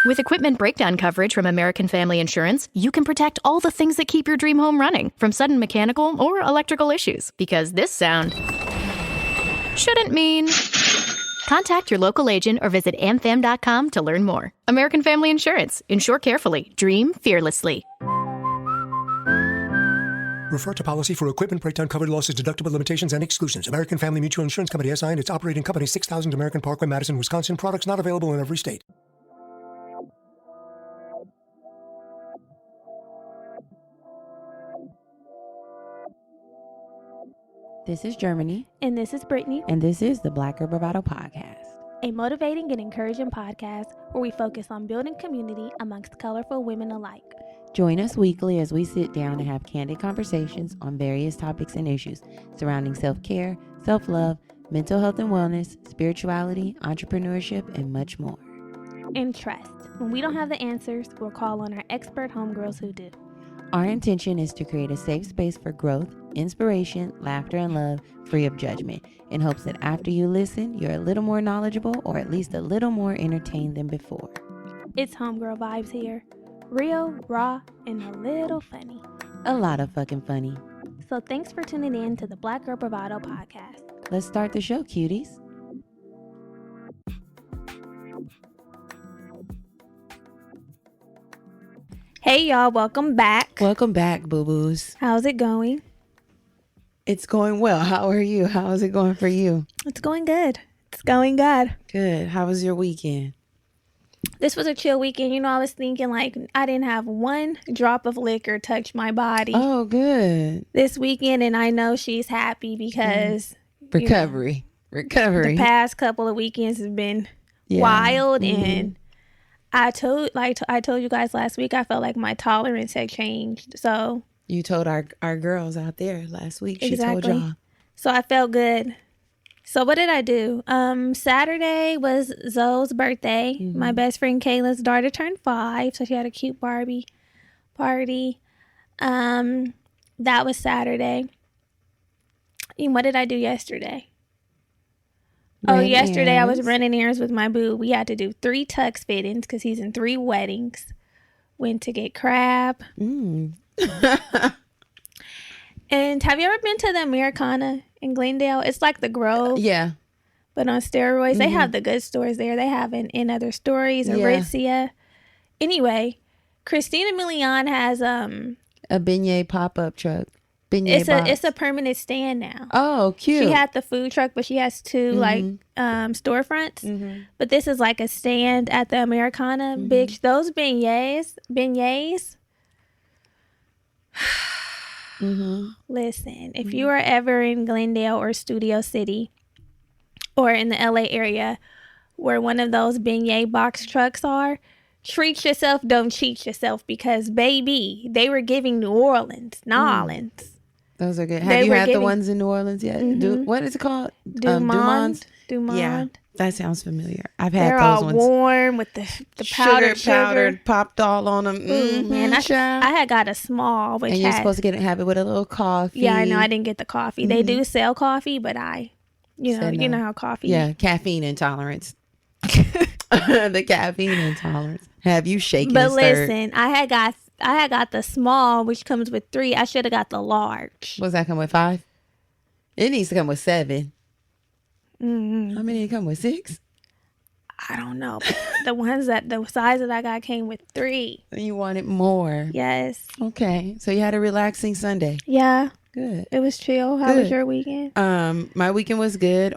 With equipment breakdown coverage from American Family Insurance, you can protect all the things that keep your dream home running, from sudden mechanical or electrical issues. Because this sound shouldn't mean... Contact your local agent or visit amfam.com to learn more. American Family Insurance. Insure carefully. Dream fearlessly. Refer to policy for equipment breakdown covered losses, deductible limitations, and exclusions. American Family Mutual Insurance Company, SI, and its operating company, 6000 American Parkway, Madison, Wisconsin. Products not available in every state. This is Germany. And this is Brittany. And this is the Black Girl Bravado podcast. A motivating and encouraging podcast where we focus on building community amongst colorful women alike. Join us weekly as we sit down and have candid conversations on various topics and issues surrounding self-care, self-love, mental health and wellness, spirituality, entrepreneurship, and much more. And trust, when we don't have the answers, we'll call on our expert homegirls who do. Our intention is to create a safe space for growth, inspiration, laughter, and love, free of judgment, in hopes that after you listen, you're a little more knowledgeable or at least a little more entertained than before. It's homegirl vibes here. Real, raw, and a little funny. A lot of fucking funny. So thanks for tuning in to the Black Girl Bravado podcast. Let's start the show, cuties. Hey y'all, welcome back. Welcome back, boo-boos. How's it going? It's going well. How are you? How is it going for you? It's going good. It's going good. Good. How was your weekend? This was a chill weekend. You know, I was thinking like I didn't have one drop of liquor touch my body. Oh, good. This weekend, and I know she's happy because recovery. The past couple of weekends have been wild, and I told you guys last week, I felt like my tolerance had changed. So you told our girls out there last week. Exactly. She told y'all. So I felt good. So what did I do? Saturday was Zoe's birthday. Mm-hmm. My best friend Kayla's daughter turned 5, so she had a cute Barbie party. That was Saturday. And what did I do yesterday? Yesterday I was running errands with my boo. We had to do 3 tux fittings because he's in 3 weddings. Went to get crab. And have you ever been to the Americana in Glendale? It's like the Grove. Yeah. But on steroids. Mm-hmm. They have the good stores there. They have in Other Stories, Aritzia. Anyway, Christina Milian has a beignet pop-up truck. It's a permanent stand now. Oh, cute. She had the food truck, but she has 2 like storefronts. Mm-hmm. But this is like a stand at the Americana. Mm-hmm. Bitch, those beignets. Listen, if you are ever in Glendale or Studio City or in the LA area where one of those beignet box trucks are, treat yourself, don't cheat yourself, because baby, they were giving New Orleans. Those are good. Have you had the ones in New Orleans yet? Mm-hmm. What is it called? Dumont. Yeah, that sounds familiar. I've had They're those all ones. Warm with the powdered popped all on them. Man, I had got a small, which and you're supposed to have it with a little coffee. Yeah, I know. I didn't get the coffee. Mm-hmm. They do sell coffee, but you know how coffee. Yeah, caffeine intolerance. The caffeine intolerance. Have you shaken? But listen, I had got the small, which comes with 3. I should have got the large. Does that come with 5? It needs to come with 7. Mm-hmm. How many did it come with? 6? I don't know. The size that I got came with 3. You wanted more. Yes. Okay. So you had a relaxing Sunday. Yeah. Good. It was chill. How was your weekend? My weekend was good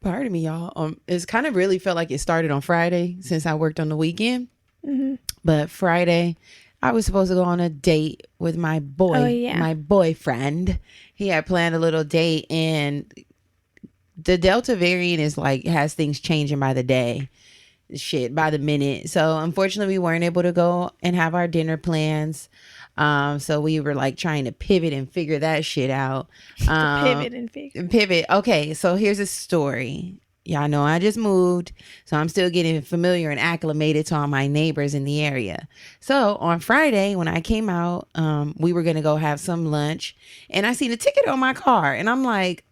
pardon me, y'all. It's kind of really felt like it started on Friday since I worked on the weekend. Mm-hmm. But Friday, I was supposed to go on a date with my boyfriend. He had planned a little date, and the Delta variant has things changing by the day. By the minute. So unfortunately, we weren't able to go and have our dinner plans. So we were trying to pivot and figure that shit out. Pivot. Okay. So here's a story. Y'all know I just moved, so I'm still getting familiar and acclimated to all my neighbors in the area. So on Friday, when I came out, we were going to go have some lunch, and I seen a ticket on my car, and I'm like,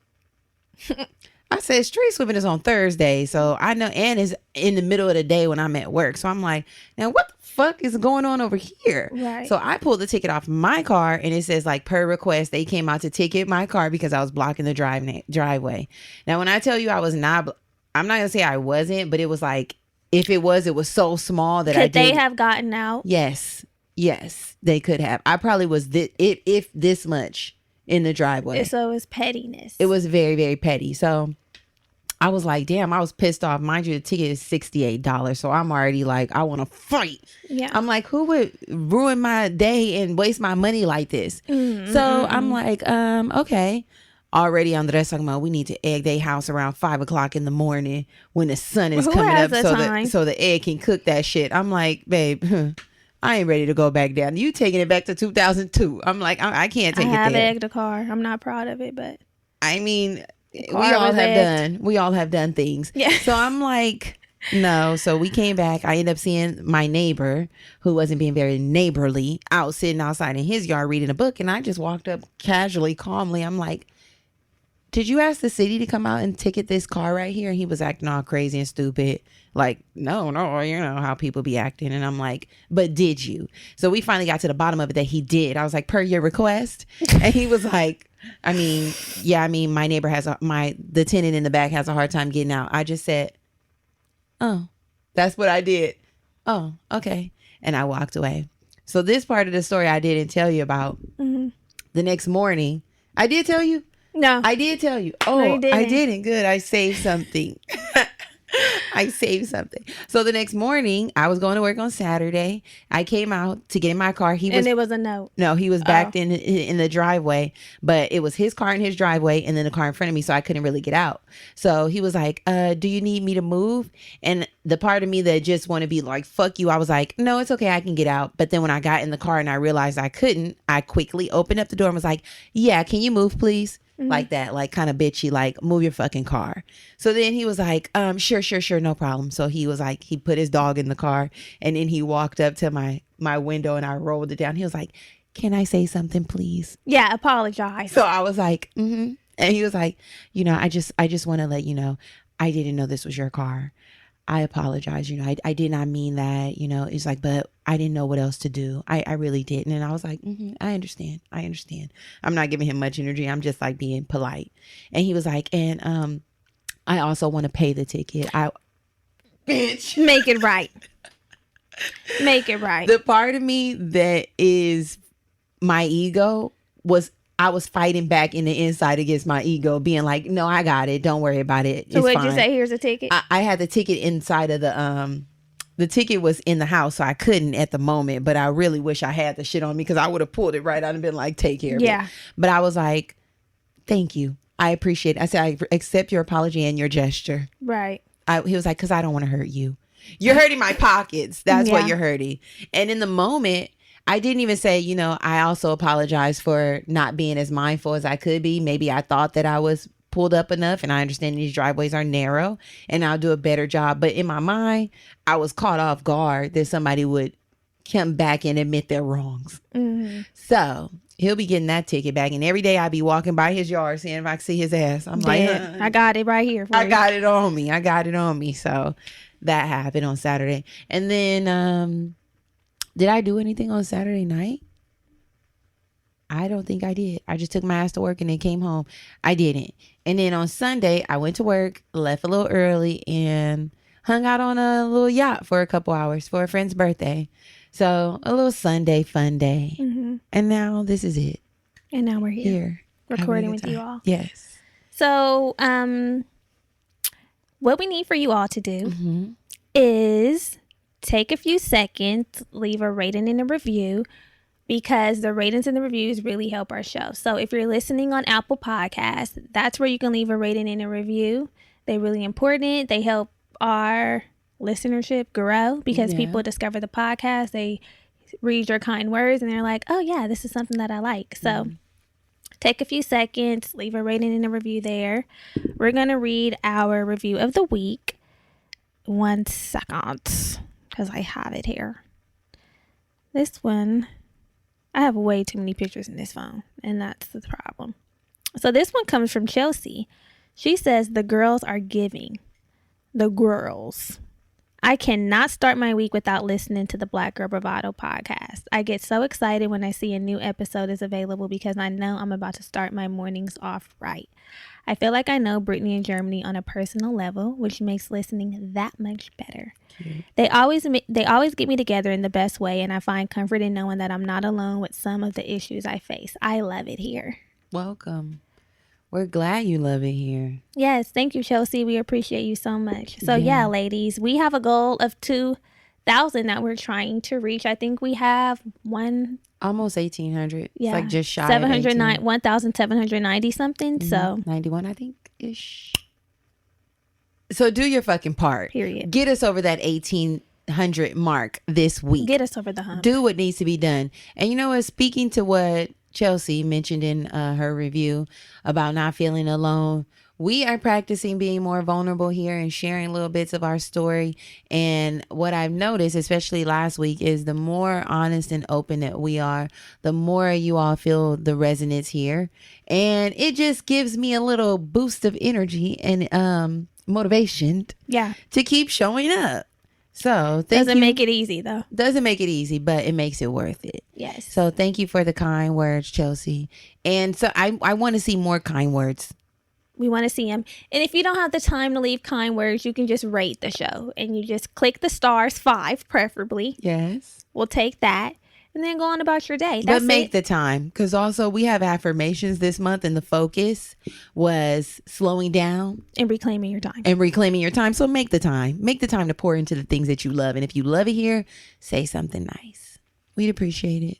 I said, street sweeping is on Thursday. So I know, and it's in the middle of the day when I'm at work. So I'm like, now what the fuck is going on over here? Right. So I pulled the ticket off my car and it says like per request, they came out to ticket my car because I was blocking the driveway. Now, when I tell you I was not, I'm not going to say I wasn't, but it was like, if it was so small that Could they have gotten out? Yes, they could have. I probably was if this much in the driveway. So it was pettiness. It was very, very petty. So I was like, damn, I was pissed off. Mind you, the ticket is $68. So I'm already like, I want to fight. Yeah. I'm like, who would ruin my day and waste my money like this? Mm-hmm. So I'm like, okay. Already Andres talking about we need to egg their house around 5 o'clock in the morning when the sun is coming up so the egg can cook that shit. I'm like, babe, I ain't ready to go back down. You taking it back to 2002. I'm like, I can't take it there. I have egged a car. I'm not proud of it, but I mean, we all have done things. Yeah. So I'm like, no. So we came back. I ended up seeing my neighbor who wasn't being very neighborly out sitting outside in his yard reading a book. And I just walked up casually, calmly. I'm like, did you ask the city to come out and ticket this car right here? And he was acting all crazy and stupid. Like, no, you know how people be acting. And I'm like, but did you? So we finally got to the bottom of it that he did. I was like, per your request? And he was like, my neighbor the tenant in the back has a hard time getting out. I just said, oh, that's what I did. Oh, okay. And I walked away. So this part of the story I didn't tell you about. Mm-hmm. The next morning, I did tell you. No. I did tell you. Oh, no, you didn't. I didn't. Good. I saved something. So the next morning, I was going to work on Saturday. I came out to get in my car. And it was a note. No, he was backed in the driveway, but it was his car in his driveway and then the car in front of me, so I couldn't really get out. So he was like, do you need me to move? And the part of me that just want to be like, fuck you, I was like, no, it's okay, I can get out. But then when I got in the car and I realized I couldn't, I quickly opened up the door and was like, yeah, can you move, please? Mm-hmm. Like that, like kind of bitchy, like move your fucking car. So then he was like, sure, no problem. So he was like, he put his dog in the car and then he walked up to my window and I rolled it down. He was like, can I say something, please? Yeah, apologize. So I was like, mm-hmm. And he was like, I just want to let you know, I didn't know this was your car. I apologize. I did not mean that, it's like, but I didn't know what else to do. I really didn't. And I was like, I understand. I'm not giving him much energy. I'm just like being polite. And he was like, and I also want to pay the ticket. Bitch. Make it right. Make it right. The part of me that is my ego I was fighting back in the inside against my ego, being like, no, I got it. Don't worry about it. So what did you say? Here's a ticket. I had the ticket inside of the ticket was in the house, so I couldn't at the moment, but I really wish I had the shit on me because I would have pulled it right out and been like, take care of it. But I was like, thank you. I appreciate it. I said, I accept your apology and your gesture. Right. He was like, because I don't want to hurt you. You're hurting my pockets. That's what you're hurting. And in the moment, I didn't even say, I also apologize for not being as mindful as I could be. Maybe I thought that I was pulled up enough and I understand these driveways are narrow and I'll do a better job. But in my mind, I was caught off guard that somebody would come back and admit their wrongs. Mm-hmm. So he'll be getting that ticket back. And every day I'd be walking by his yard seeing if I could see his ass. I'm like, I got it right here. I got it on me. So that happened on Saturday. And then, did I do anything on Saturday night? I don't think I did. I just took my ass to work and then came home. I didn't. And then on Sunday, I went to work, left a little early, and hung out on a little yacht for a couple hours for a friend's birthday. So a little Sunday fun day. Mm-hmm. And now this is it. And now we're here recording with you all. Yes. So what we need for you all to do is take a few seconds, leave a rating and a review, because the ratings and the reviews really help our show. So if you're listening on Apple Podcasts, that's where you can leave a rating and a review. They're really important. They help our listenership grow because people discover the podcast. They read your kind words and they're like, oh yeah, this is something that I like. So take a few seconds, leave a rating and a review there. We're going to read our review of the week. 1 second. Because I have it here. This one, I have way too many pictures in this phone, and that's the problem. So this one comes from Chelsea. She says the girls are giving. The girls. I cannot start my week without listening to the Black Girl Bravado podcast. I get so excited when I see a new episode is available because I know I'm about to start my mornings off right. I feel like I know Brittany and Germany on a personal level, which makes listening that much better. Cute. They always get me together in the best way, and I find comfort in knowing that I'm not alone with some of the issues I face. I love it here. Welcome. We're glad you love it here. Yes, thank you, Chelsea. We appreciate you so much. So yeah, ladies, we have a goal of 2,000 that we're trying to reach. I think we have almost 1,800. Yeah, it's like just shy 1,790 something. So 91, I think ish. So do your fucking part. Period. Get us over that 1,800 mark this week. Get us over the hump. Do what needs to be done. And you know what? Speaking to what Chelsea mentioned in her review about not feeling alone, we are practicing being more vulnerable here and sharing little bits of our story. And what I've noticed, especially last week, is the more honest and open that we are, the more you all feel the resonance here. And it just gives me a little boost of energy and motivation to keep showing up. So doesn't make it easy though. Doesn't make it easy, but it makes it worth it. Yes. So thank you for the kind words, Chelsea. And so I want to see more kind words. We want to see them. And if you don't have the time to leave kind words, you can just rate the show and you just click the stars, 5 preferably. Yes. We'll take that. And then go on about your day. But make the time, because also we have affirmations this month and the focus was slowing down. And reclaiming your time. So make the time. Make the time to pour into the things that you love. And if you love it here, say something nice. We'd appreciate it.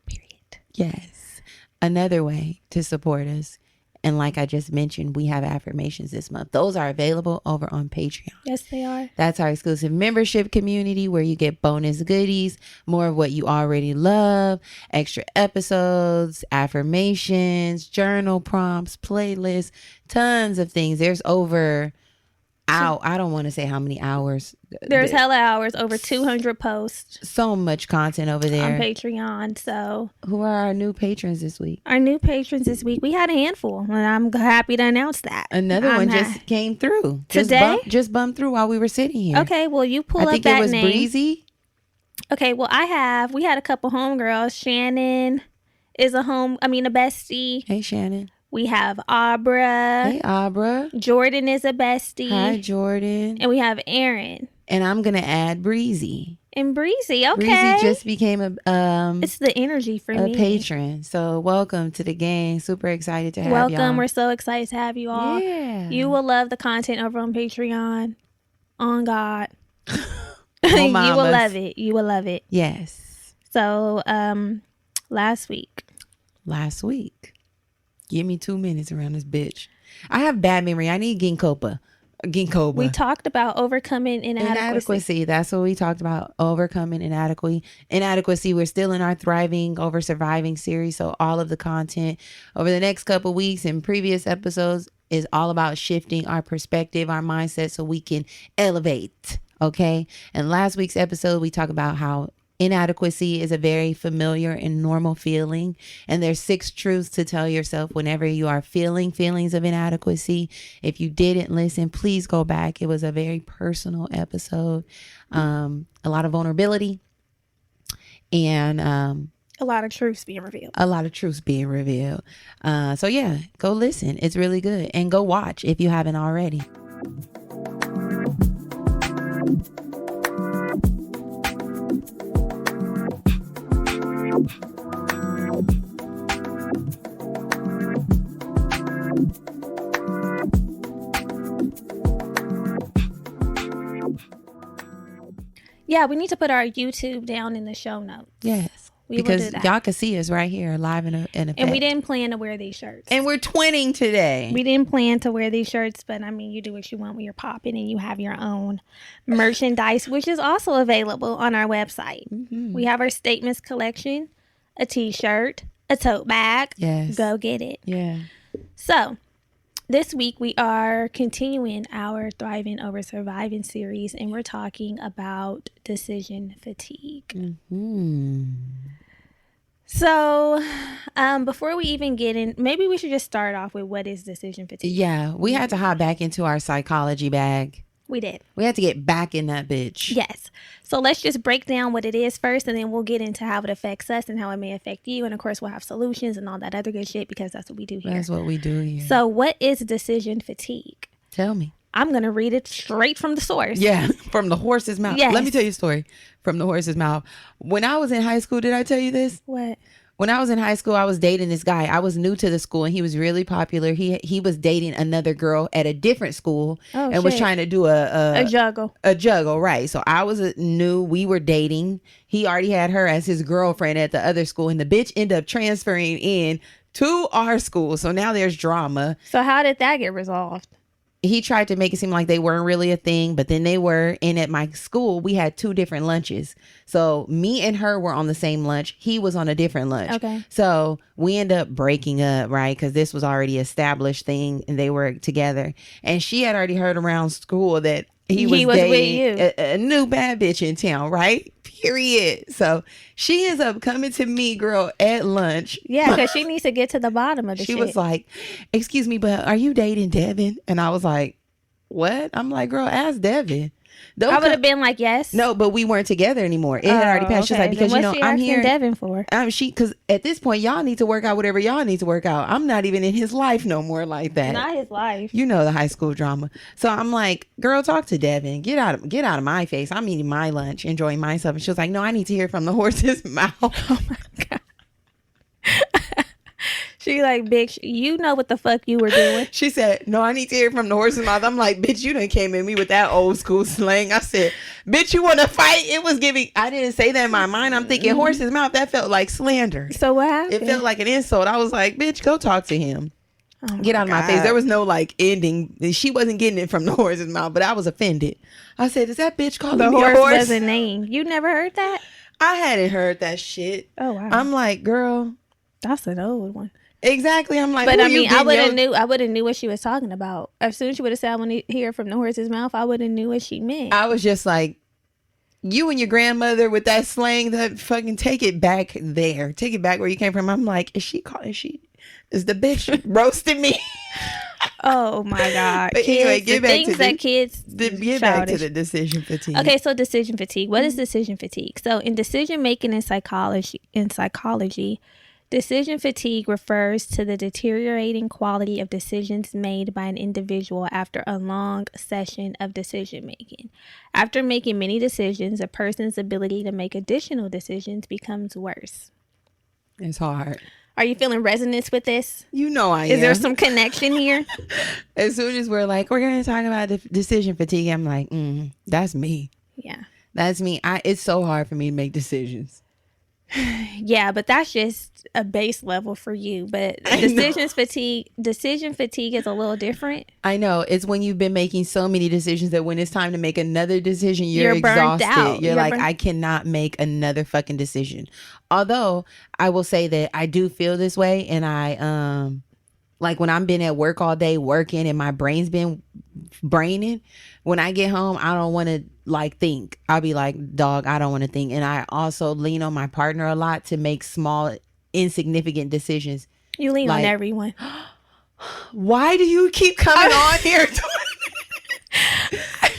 Period. Yes. Another way to support us. And like I just mentioned, we have affirmations this month. Those are available over on Patreon. Yes, they are. That's our exclusive membership community where you get bonus goodies, more of what you already love, extra episodes, affirmations, journal prompts, playlists, tons of things. There's over, I don't want to say how many hours. There's hella hours, over 200 posts. So much content over there. On Patreon. So who are our new patrons this week? Our new patrons this week, we had a handful, and I'm happy to announce that. Another one just came through. Today? Just bumped through while we were sitting here. Okay, well, you pull up that name. I think it was Breezy. Okay, well, we had a couple homegirls. Shannon is a bestie. Hey, Shannon. We have Abra. Hey, Abra. Jordan is a bestie. Hi, Jordan. And we have Aaron. And I'm going to add Breezy. And Breezy, okay. Breezy just became it's the energy for me. A patron. So welcome to the gang. Super excited to have y'all. Welcome. We're so excited to have you all. Yeah. You will love the content over on Patreon. On God. Oh, you will love it. You will love it. Yes. So last week. Give me 2 minutes around this bitch. I have bad memory. I need ginkgo. We talked about overcoming inadequacy. That's what we talked about. Overcoming inadequacy. We're still in our Thriving Over Surviving series. So all of the content over the next couple weeks and previous episodes is all about shifting our perspective, our mindset, so we can elevate. Okay. And last week's episode, we talked about how inadequacy is a very familiar and normal feeling. And there's 6 truths to tell yourself whenever you are feeling feelings of inadequacy. If you didn't listen, please go back. It was a very personal episode. A lot of vulnerability and a lot of truths being revealed. So yeah, go listen. It's really good. And go watch if you haven't already. Yeah, we need to put our YouTube down in the show notes. Yes. Because y'all can see us right here live in effect. And we didn't plan to wear these shirts. And we're twinning today. We didn't plan to wear these shirts, but I mean, you do what you want when you're popping and you have your own merchandise, which is also available on our website. Mm-hmm. We have our statements collection, a t-shirt, a tote bag. Yes. Go get it. Yeah. So this week we are continuing our Thriving Over Surviving series, and we're talking about decision fatigue. Mm-hmm. So, before we even get in, maybe we should just start off with what is decision fatigue. Yeah, we had to hop back into our psychology bag. We did. We had to get back in that bitch. Yes. So let's just break down what it is first, and then we'll get into how it affects us and how it may affect you. And of course, we'll have solutions and all that other good shit because that's what we do here. That's what we do here. So what is decision fatigue? Tell me. I'm going to read it straight from the source. Yeah, from the horse's mouth. Yes. Let me tell you a story from the horse's mouth. When I was in high school, did I tell you this? What? When I was in high school, I was dating this guy. I was new to the school and he was really popular. He was dating another girl at a different school and was trying to do a juggle. A juggle, right. So I was new. We were dating. He already had her as his girlfriend at the other school and the bitch ended up transferring in to our school. So now there's drama. So how did that get resolved? He tried to make it seem like they weren't really a thing, but then they were. And at my school, we had 2 different lunches. So me and her were on the same lunch. He was on a different lunch. Okay. So we end up breaking up, right? Because this was already an established thing and they were together. And she had already heard around school that he was dating a new bad bitch in town, right? Period. So she ends up coming to me, girl, at lunch. Yeah, because she needs to get to the bottom of the shit. She was like, excuse me, but are you dating Devin? And I was like, what? I'm like, girl, ask Devin. I would have been like, yes. No, but we weren't together anymore. It had already passed. She's like, because then what's I'm she here. asking Devin for? Because at this point, y'all need to work out whatever y'all need to work out. I'm not even in his life no more like that. Not his life. You know the high school drama. So I'm like, girl, talk to Devin. Get out of my face. I'm eating my lunch, enjoying myself. And she was like, no, I need to hear from the horse's mouth. Oh my God. She like, bitch, you know what the fuck you were doing. She said, no, I need to hear from the horse's mouth. I'm like, bitch, you done came at me with that old school slang. I said, bitch, you want to fight? It was giving, I didn't say that in my mind. I'm thinking horse's mouth. That felt like slander. So what happened? It felt like an insult. I was like, bitch, go talk to him. Oh Get out of my God. face. There was no like ending. She wasn't getting it from the horse's mouth, but I was offended. I said, is that bitch calling me a horse? Was a name. You never heard that? I hadn't heard that shit. Oh wow. I'm like, girl. That's an old one. Exactly. I'm like, but I mean, I would have knew what she was talking about. As soon as she would have said, I want to hear from the horse's mouth, I would have knew what she meant. I was just like, you and your grandmother with that slang, that fucking take it back there. Take it back where you came from. I'm like, is the bitch roasting me? Oh my God. But kids, anyway, get back to back to the decision fatigue. Okay, so decision fatigue. What is decision fatigue? So in decision making in psychology, decision fatigue refers to the deteriorating quality of decisions made by an individual after a long session of decision making. After making many decisions, a person's ability to make additional decisions becomes worse. It's hard. Are you feeling resonance with this? You know I am. Is there some connection here? As soon as we're like, we're going to talk about decision fatigue, I'm like, that's me. Yeah. That's me. It's so hard for me to make decisions. Yeah, but that's just a base level for you. But decision fatigue is a little different. I know. It's when you've been making so many decisions that when it's time to make another decision, you're burnt exhausted. out. You're like, I cannot make another fucking decision. Although I will say that I do feel this way, and I like when I'm been at work all day working and my brain's been braining, when I get home, I don't want to like think. I'll be like, dog, I don't want to think. And I also lean on my partner a lot to make small, insignificant decisions. You lean on everyone. Why do you keep coming on here?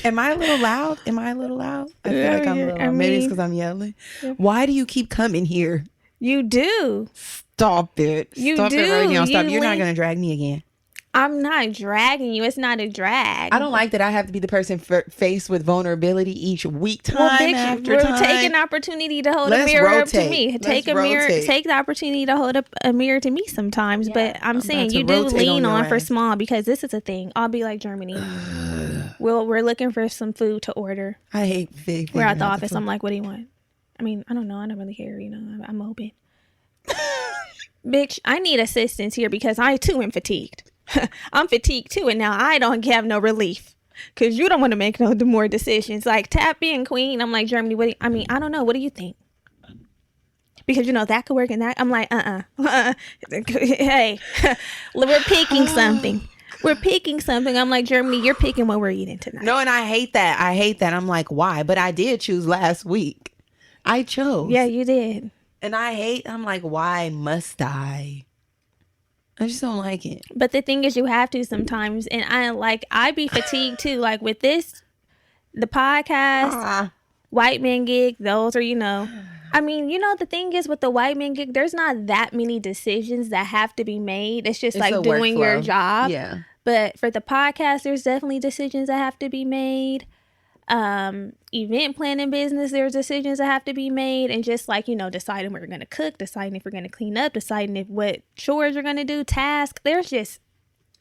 Am I a little loud? I feel like I'm a little loud. Maybe it's because I'm yelling. Yeah. Why do you keep coming here? You do. Stop it. Stop it right now. Stop. You're not going to drag me again. I'm not dragging you. It's not a drag. I don't like that I have to be the person faced with vulnerability each week, time after we'll time. Take an opportunity to hold a mirror up to me. Take the opportunity to hold up a mirror to me sometimes. Yeah. But I'm saying you do lean on for small, because this is a thing. I'll be like, Germany. We're looking for some food to order. I hate big. We're at the office. I'm like, what do you want? I mean, I don't know. I don't really care. You know, I'm open. Bitch, I need assistance here because I too am fatigued. I'm fatigued too, and now I don't have no relief because you don't want to make no more decisions. Like, tap in, queen. I'm like, Germany, I don't know. What do you think? Because, you know, that could work and that. I'm like, hey, we're picking something. We're picking something. I'm like, Germany, you're picking what we're eating tonight. No, and I hate that. I'm like, why? But I did choose last week. I chose. Yeah, you did. And I'm like, why must I? I just don't like it. But the thing is, you have to sometimes. And I be fatigued too. Like with this, the podcast, white man gig, those are, I mean, the thing is with the white man gig, there's not that many decisions that have to be made. It's just like doing your job. Yeah. But for the podcast, there's definitely decisions that have to be made. Event planning business, there's decisions that have to be made. And just like, deciding what you're going to cook, deciding if you're going to clean up, deciding what chores you're going to do, task. There's just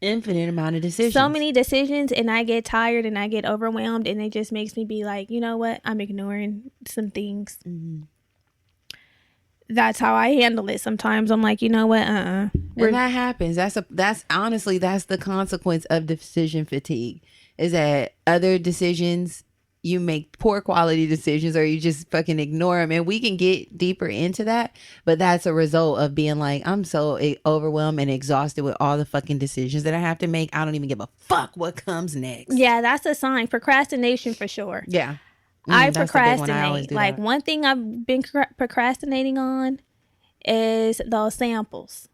infinite amount of decisions. So many decisions, and I get tired and I get overwhelmed, and it just makes me be like, you know what? I'm ignoring some things. Mm-hmm. That's how I handle it. Sometimes I'm like, you know what? And that happens. That's honestly the consequence of decision fatigue. Is that other decisions, you make poor quality decisions, or you just fucking ignore them. And we can get deeper into that, but that's a result of being like, I'm so overwhelmed and exhausted with all the fucking decisions that I have to make. I don't even give a fuck what comes next. Yeah, that's a sign. Procrastination for sure. Yeah. I procrastinate. Like one thing I've been procrastinating on is those samples,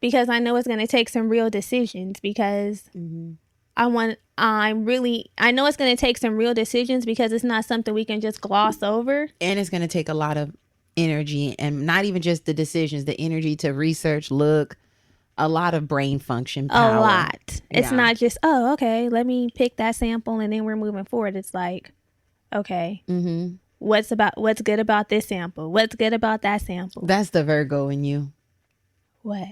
because I know it's going to take some real decisions, because I know it's going to take some real decisions, because it's not something we can just gloss over. And it's going to take a lot of energy, and not even just the decisions, the energy to research, look, a lot of brain function power. A lot. It's not just, oh, okay, let me pick that sample and then we're moving forward. It's like, okay, what's good about this sample? What's good about that sample? That's the Virgo in you. What?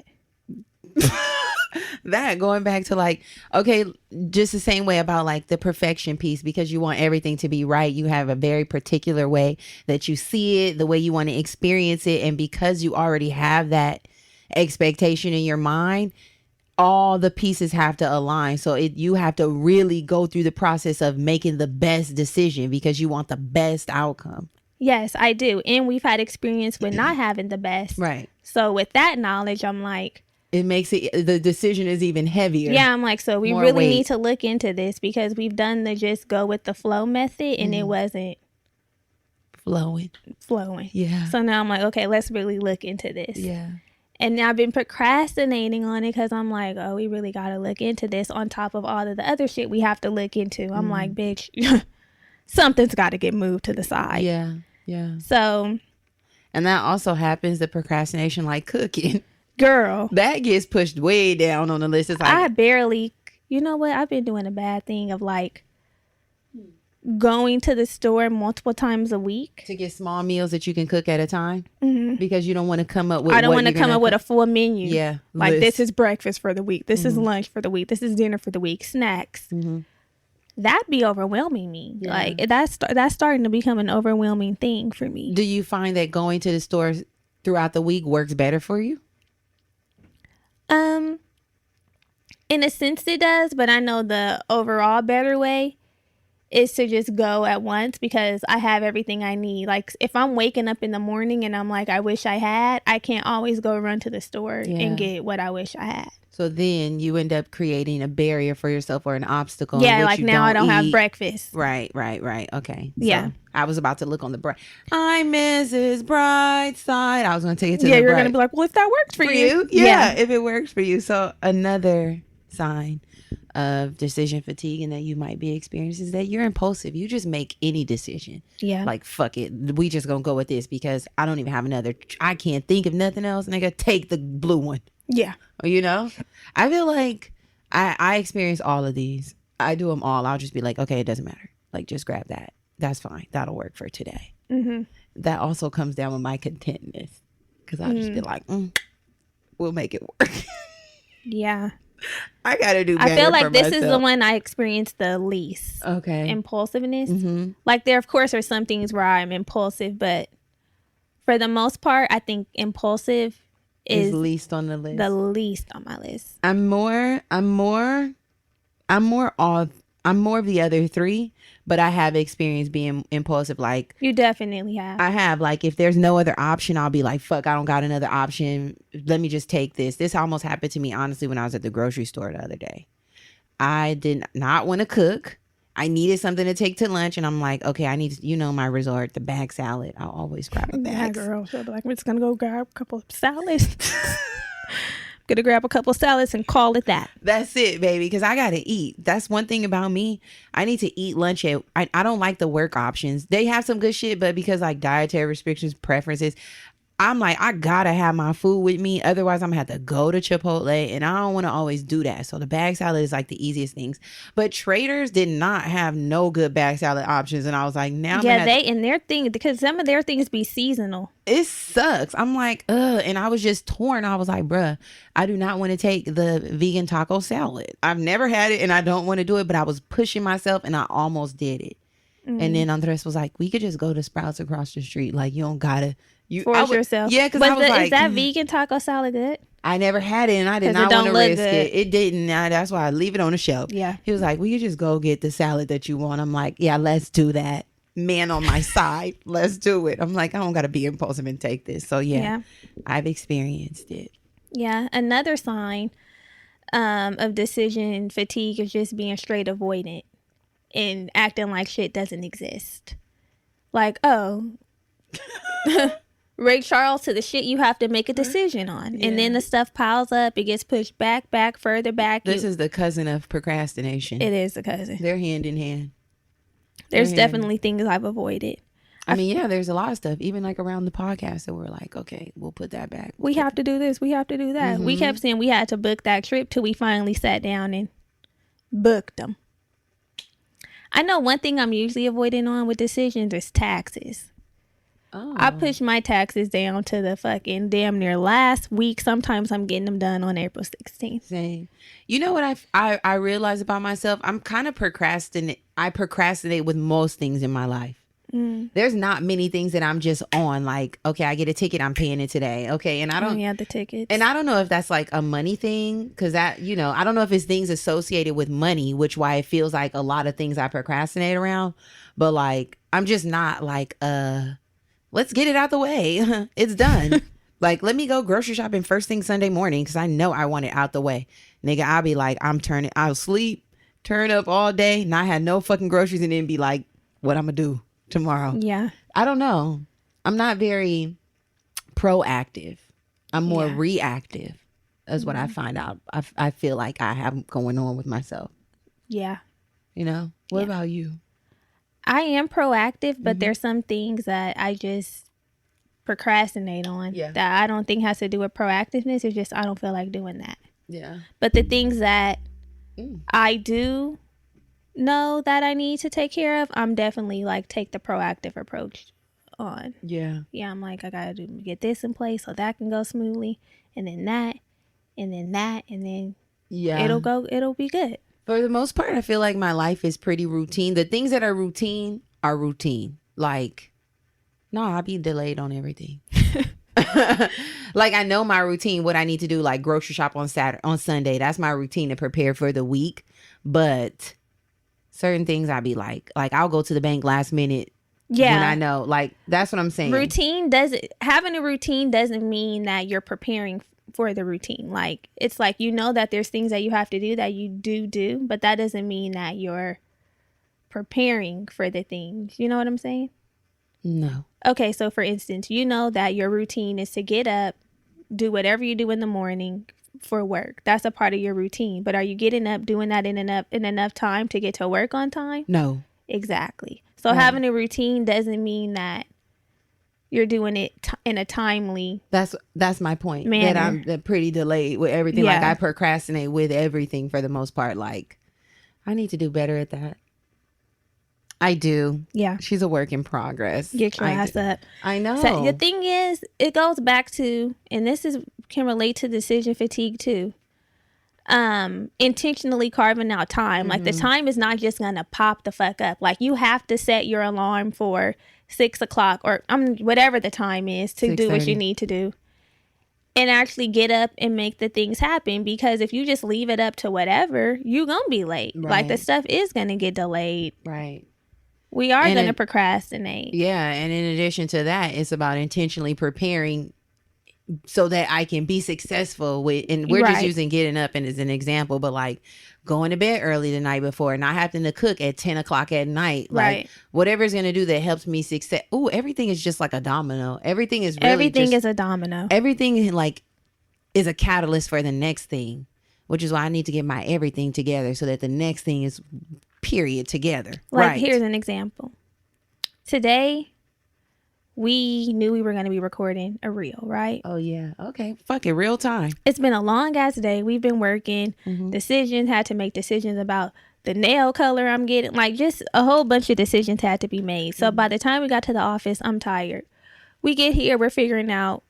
That going back to like, okay, just the same way about like the perfection piece, because you want everything to be right. You have a very particular way that you see it, the way you want to experience it. And because you already have that expectation in your mind, all the pieces have to align. So you have to really go through the process of making the best decision, because you want the best outcome. Yes, I do. And we've had experience with not having the best. Right. So with that knowledge, I'm like, it makes the decision is even heavier. Yeah, I'm like, so we really need to look into this, because we've done the just go with the flow method, and it wasn't flowing. Yeah. So now I'm like, okay, let's really look into this. Yeah. And I've been procrastinating on it, because I'm like, oh, we really got to look into this on top of all of the other shit we have to look into. I'm like, bitch, something's got to get moved to the side. Yeah. Yeah. So. And that also happens, the procrastination, like cooking. Girl. That gets pushed way down on the list. It's like, I barely, you know what? I've been doing a bad thing of like going to the store multiple times a week to get small meals that you can cook at a time, because you don't want to come up with. I don't want to come up with a full menu. Yeah, like this is breakfast for the week. This is lunch for the week. This is dinner for the week. Snacks. That be overwhelming me. Yeah. Like that's starting to become an overwhelming thing for me. Do you find that going to the store throughout the week works better for you? In a sense it does, but I know the overall better way is to just go at once, because I have everything I need. Like if I'm waking up in the morning and I'm like, I wish I had, I can't always go run to the store and get what I wish I had. So then you end up creating a barrier for yourself, or an obstacle. Yeah, like now I don't have breakfast. Right. Okay. Yeah. So I was about to look on the bright. I'm Mrs. Brightside. I was going to take it to the bright. Yeah, you're going to be like, well, if that works for you. Yeah, if it works for you. So another sign of decision fatigue, and that you might be experiencing, is that you're impulsive. You just make any decision. Yeah. Like, fuck it. We just going to go with this, because I don't even have I can't think of nothing else. Nigga, take the blue one. Yeah. You know, I feel like I experience all of these. I do them all. I'll just be like, okay, it doesn't matter. Like, just grab that. That's fine. That'll work for today. That also comes down with my contentness, because I'll just be like, we'll make it work. Yeah. I got to do better. I feel like this myself. is the one I experienced the least. Okay. Impulsiveness. Like there, of course, are some things where I'm impulsive, but for the most part, I think impulsive is least on the list. The least on my list. I'm more of the other three, but I have experience being impulsive. Like, you definitely have. I have. Like, if there's no other option, I'll be like, fuck, I don't got another option. Let me just take this. This almost happened to me, honestly, when I was at the grocery store the other day. I did not want to cook, I needed something to take to lunch, and I'm like, okay, I need, my resort, the bag salad. I'll always grab a bag. Yeah, girl. She'll be like, we're just gonna go grab a couple of salads. Gonna grab a couple of salads and call it that. That's it, baby, because I gotta eat. That's one thing about me. I need to eat lunch I don't like the work options. They have some good shit, but because like dietary restrictions, preferences, I'm like, I gotta have my food with me. Otherwise, I'm gonna have to go to Chipotle, and I don't want to always do that. So the bag salad is like the easiest things. But Traders did not have no good bag salad options, and I was like, now and their thing, because some of their things be seasonal. It sucks. I'm like, and I was just torn. I was like, bruh, I do not want to take the vegan taco salad. I've never had it, and I don't want to do it. But I was pushing myself, and I almost did it. And then Andres was like, we could just go to Sprouts across the street. Like, you don't gotta. Force yourself. Yeah, because I was like, is that vegan taco salad good? I never had it, and I did not want to risk it. It didn't. That's why I leave it on the shelf. Yeah. He was like, we could just go get the salad that you want. I'm like, yeah, let's do that. Man on my side, let's do it. I'm like, I don't got to be impulsive and take this. So yeah, I've experienced it. Yeah. Another sign of decision fatigue is just being straight avoidant and acting like shit doesn't exist. Like, oh, Ray Charles to the shit you have to make a decision on. And then the stuff piles up. It gets pushed back, further back. This is the cousin of procrastination. It is the cousin. They're hand in hand. There's definitely things I've avoided. I mean, yeah, there's a lot of stuff, even like around the podcast that we're like, okay, we'll put that back. We have to do this. We have to do that. We kept saying we had to book that trip till we finally sat down and booked them. I know one thing I'm usually avoiding on with decisions is taxes. Oh. I push my taxes down to the fucking damn near last week. Sometimes I'm getting them done on April 16th. Same. You know what I realize about myself? I'm kind of procrastinate. I procrastinate with most things in my life. There's not many things that I'm just on. Like, okay, I get a ticket, I'm paying it today. Okay, and I don't. Yeah, the tickets. And I don't know if that's like a money thing, because that, I don't know if it's things associated with money, which why it feels like a lot of things I procrastinate around. But like, I'm just not like let's get it out the way. It's done. Like, let me go grocery shopping first thing Sunday morning because I know I want it out the way. Nigga, I'll be like, I'll sleep, turn up all day, not have no fucking groceries, and then be like, what I'm gonna do tomorrow? Yeah. I don't know. I'm not very proactive. I'm more reactive, is what I find out. I feel like I have going on with myself. Yeah. What about you? I am proactive, but there's some things that I just procrastinate on that I don't think has to do with proactiveness. It's just I don't feel like doing that. Yeah. But the things that I do know that I need to take care of, I'm definitely like take the proactive approach on. Yeah. Yeah, I'm like, I gotta get this in place so that can go smoothly, and then that, and then that, and then it'll be good. For the most part, I feel like my life is pretty routine. The things that are routine. Like, no, I'll be delayed on everything. Like, I know my routine, what I need to do, like grocery shop on Sunday. That's my routine to prepare for the week. But certain things I'll be like I'll go to the bank last minute. Yeah. When I know, like, that's what I'm saying. Having a routine doesn't mean that you're preparing for the routine. Like, it's like, that there's things that you have to do that you do, but that doesn't mean that you're preparing for the things. You know what I'm saying? No. Okay, so for instance, that your routine is to get up, do whatever you do in the morning for work. That's a part of your routine. But are you getting up, doing that in enough time to get to work on time? No. Exactly. So having a routine doesn't mean that you're doing it in a timely. That's my point. Manner. That I'm pretty delayed with everything. Yeah. Like, I procrastinate with everything for the most part. Like, I need to do better at that. I do. Yeah. She's a work in progress. Get your ass up. I know. So the thing is, it goes back to, and this can relate to decision fatigue too. Intentionally carving out time. Like, the time is not just gonna pop the fuck up. Like, you have to set your alarm for 6 o'clock or whatever the time is to do what you need to do, and actually get up and make the things happen. Because if you just leave it up to whatever, you're gonna be late. Right. Like, the stuff is gonna get delayed. Right. We are gonna procrastinate. Yeah, and in addition to that, it's about intentionally preparing so that I can be successful with, and we're just using getting up and as an example, but like going to bed early the night before, not having to cook at 10 o'clock at night. Like whatever's going to do that helps me success. Ooh, everything is just like a domino. Everything is really everything is a domino. Everything like is a catalyst for the next thing, which is why I need to get my everything together so that the next thing is period together. Like here's an example. Today, we knew we were going to be recording a reel, right? Oh, yeah. Okay. Fuck it. Real time. It's been a long ass day. We've been working. Decisions, had to make decisions about the nail color I'm getting. Like, just a whole bunch of decisions had to be made. So by the time we got to the office, I'm tired. We get here, we're figuring out,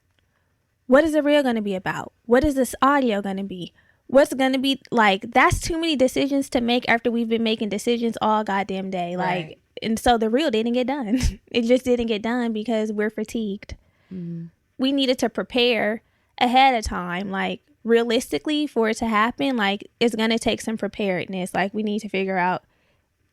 what is the reel going to be about? What is this audio going to be? What's going to be like? That's too many decisions to make after we've been making decisions all goddamn day. Like, and so the reel didn't get done. It just didn't get done because we're fatigued. We needed to prepare ahead of time. Like, realistically, for it to happen, like, it's going to take some preparedness. Like, we need to figure out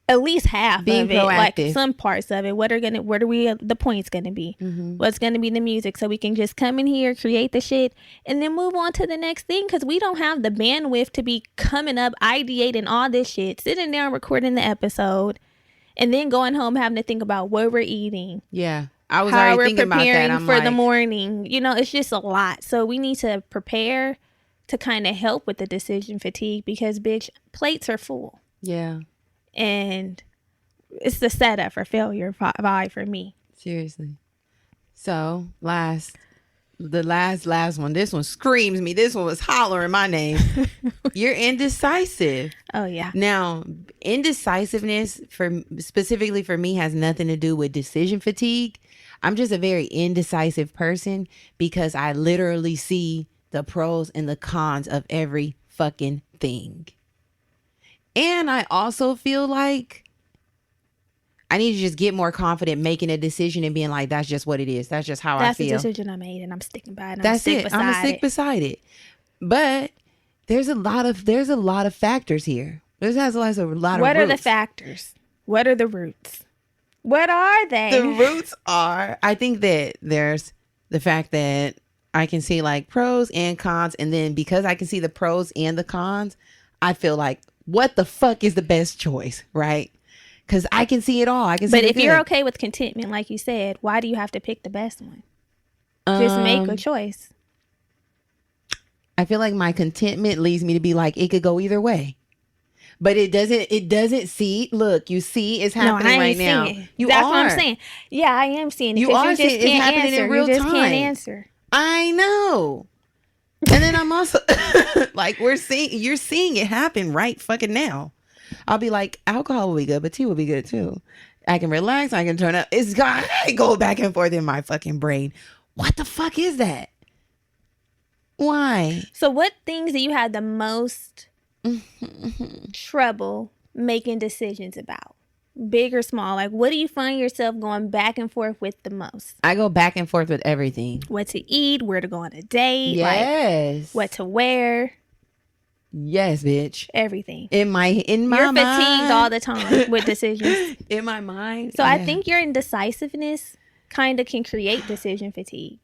at least half being of it, proactive. like some parts of it. What are the points going to be? What's going to be the music, so we can just come in here, create the shit, and then move on to the next thing, because we don't have the bandwidth to be coming up, ideating all this shit, sitting down, recording the episode, and then going home having to think about what we're eating. Yeah. I was already thinking about that. I'm for the morning. You know, it's just a lot. So we need to prepare to kind of help with the decision fatigue, because bitch, plates are full. Yeah. And it's the setup for failure vibe for me. Seriously. So the last one. This one screams me. This one was hollering my name. You're indecisive. Oh yeah. Now, indecisiveness specifically for me has nothing to do with decision fatigue. I'm just a very indecisive person because I literally see the pros and the cons of every fucking thing. And I also feel like I need to just get more confident making a decision and being like, that's just what it is. That's just how I feel. That's the decision I made, and I'm sticking by it. That's it. I'm gonna stick beside it. But there's a lot of factors here. This has a lot of What are roots. the factors? What are the roots? What are they? The roots are, I think that there's the fact that I can see like pros and cons, and then because I can see the pros and the cons, I feel like, what the fuck is the best choice, right? Because I can see it all. I can see. But if you're okay with contentment, like you said, why do you have to pick the best one? Just make a choice. I feel like my contentment leads me to be like, it could go either way. But it doesn't see. Look, you see it's happening right now. That's what I'm saying. Yeah, I am seeing it. You are seeing it's happening in real time. You just can't answer. I know. And then I'm also like, you're seeing it happen right fucking now. I'll be like, alcohol will be good, but tea will be good too. I can relax. I can turn up. I go back and forth in my fucking brain. What the fuck is that? Why? So what things do you have the most trouble making decisions about? Big or small? Like, what do you find yourself going back and forth with the most? I go back and forth with everything. What to eat, where to go on a date, yes. Like, what to wear. Yes, bitch. Everything. In my You're mind. fatigued all the time with decisions. In my mind. So yeah. I think your indecisiveness kind of can create decision fatigue.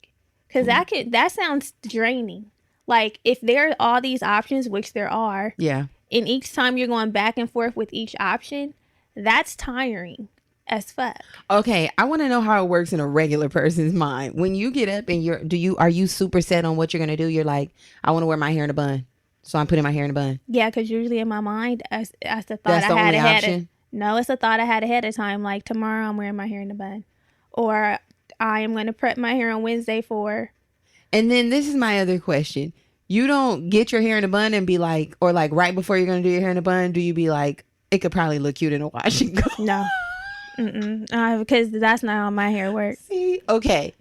Because that sounds draining. Like, if there are all these options, which there are. Yeah. And each time you're going back and forth with each option, that's tiring as fuck. Okay, I want to know how it works in a regular person's mind. When you get up and are you super set on what you're going to do? You're like, I want to wear my hair in a bun. So I'm putting my hair in a bun. Yeah, because usually in my mind, that's the thought I had ahead. No, it's a thought I had ahead of time. Like, tomorrow I'm wearing my hair in a bun. Or I am going to prep my hair on Wednesday for. And then this is my other question. You don't get your hair in a bun and be like, or like right before you're going to do your hair in a bun, do you be like, it could probably look cute in a wash and go? No. Because that's not how my hair works. See? Okay.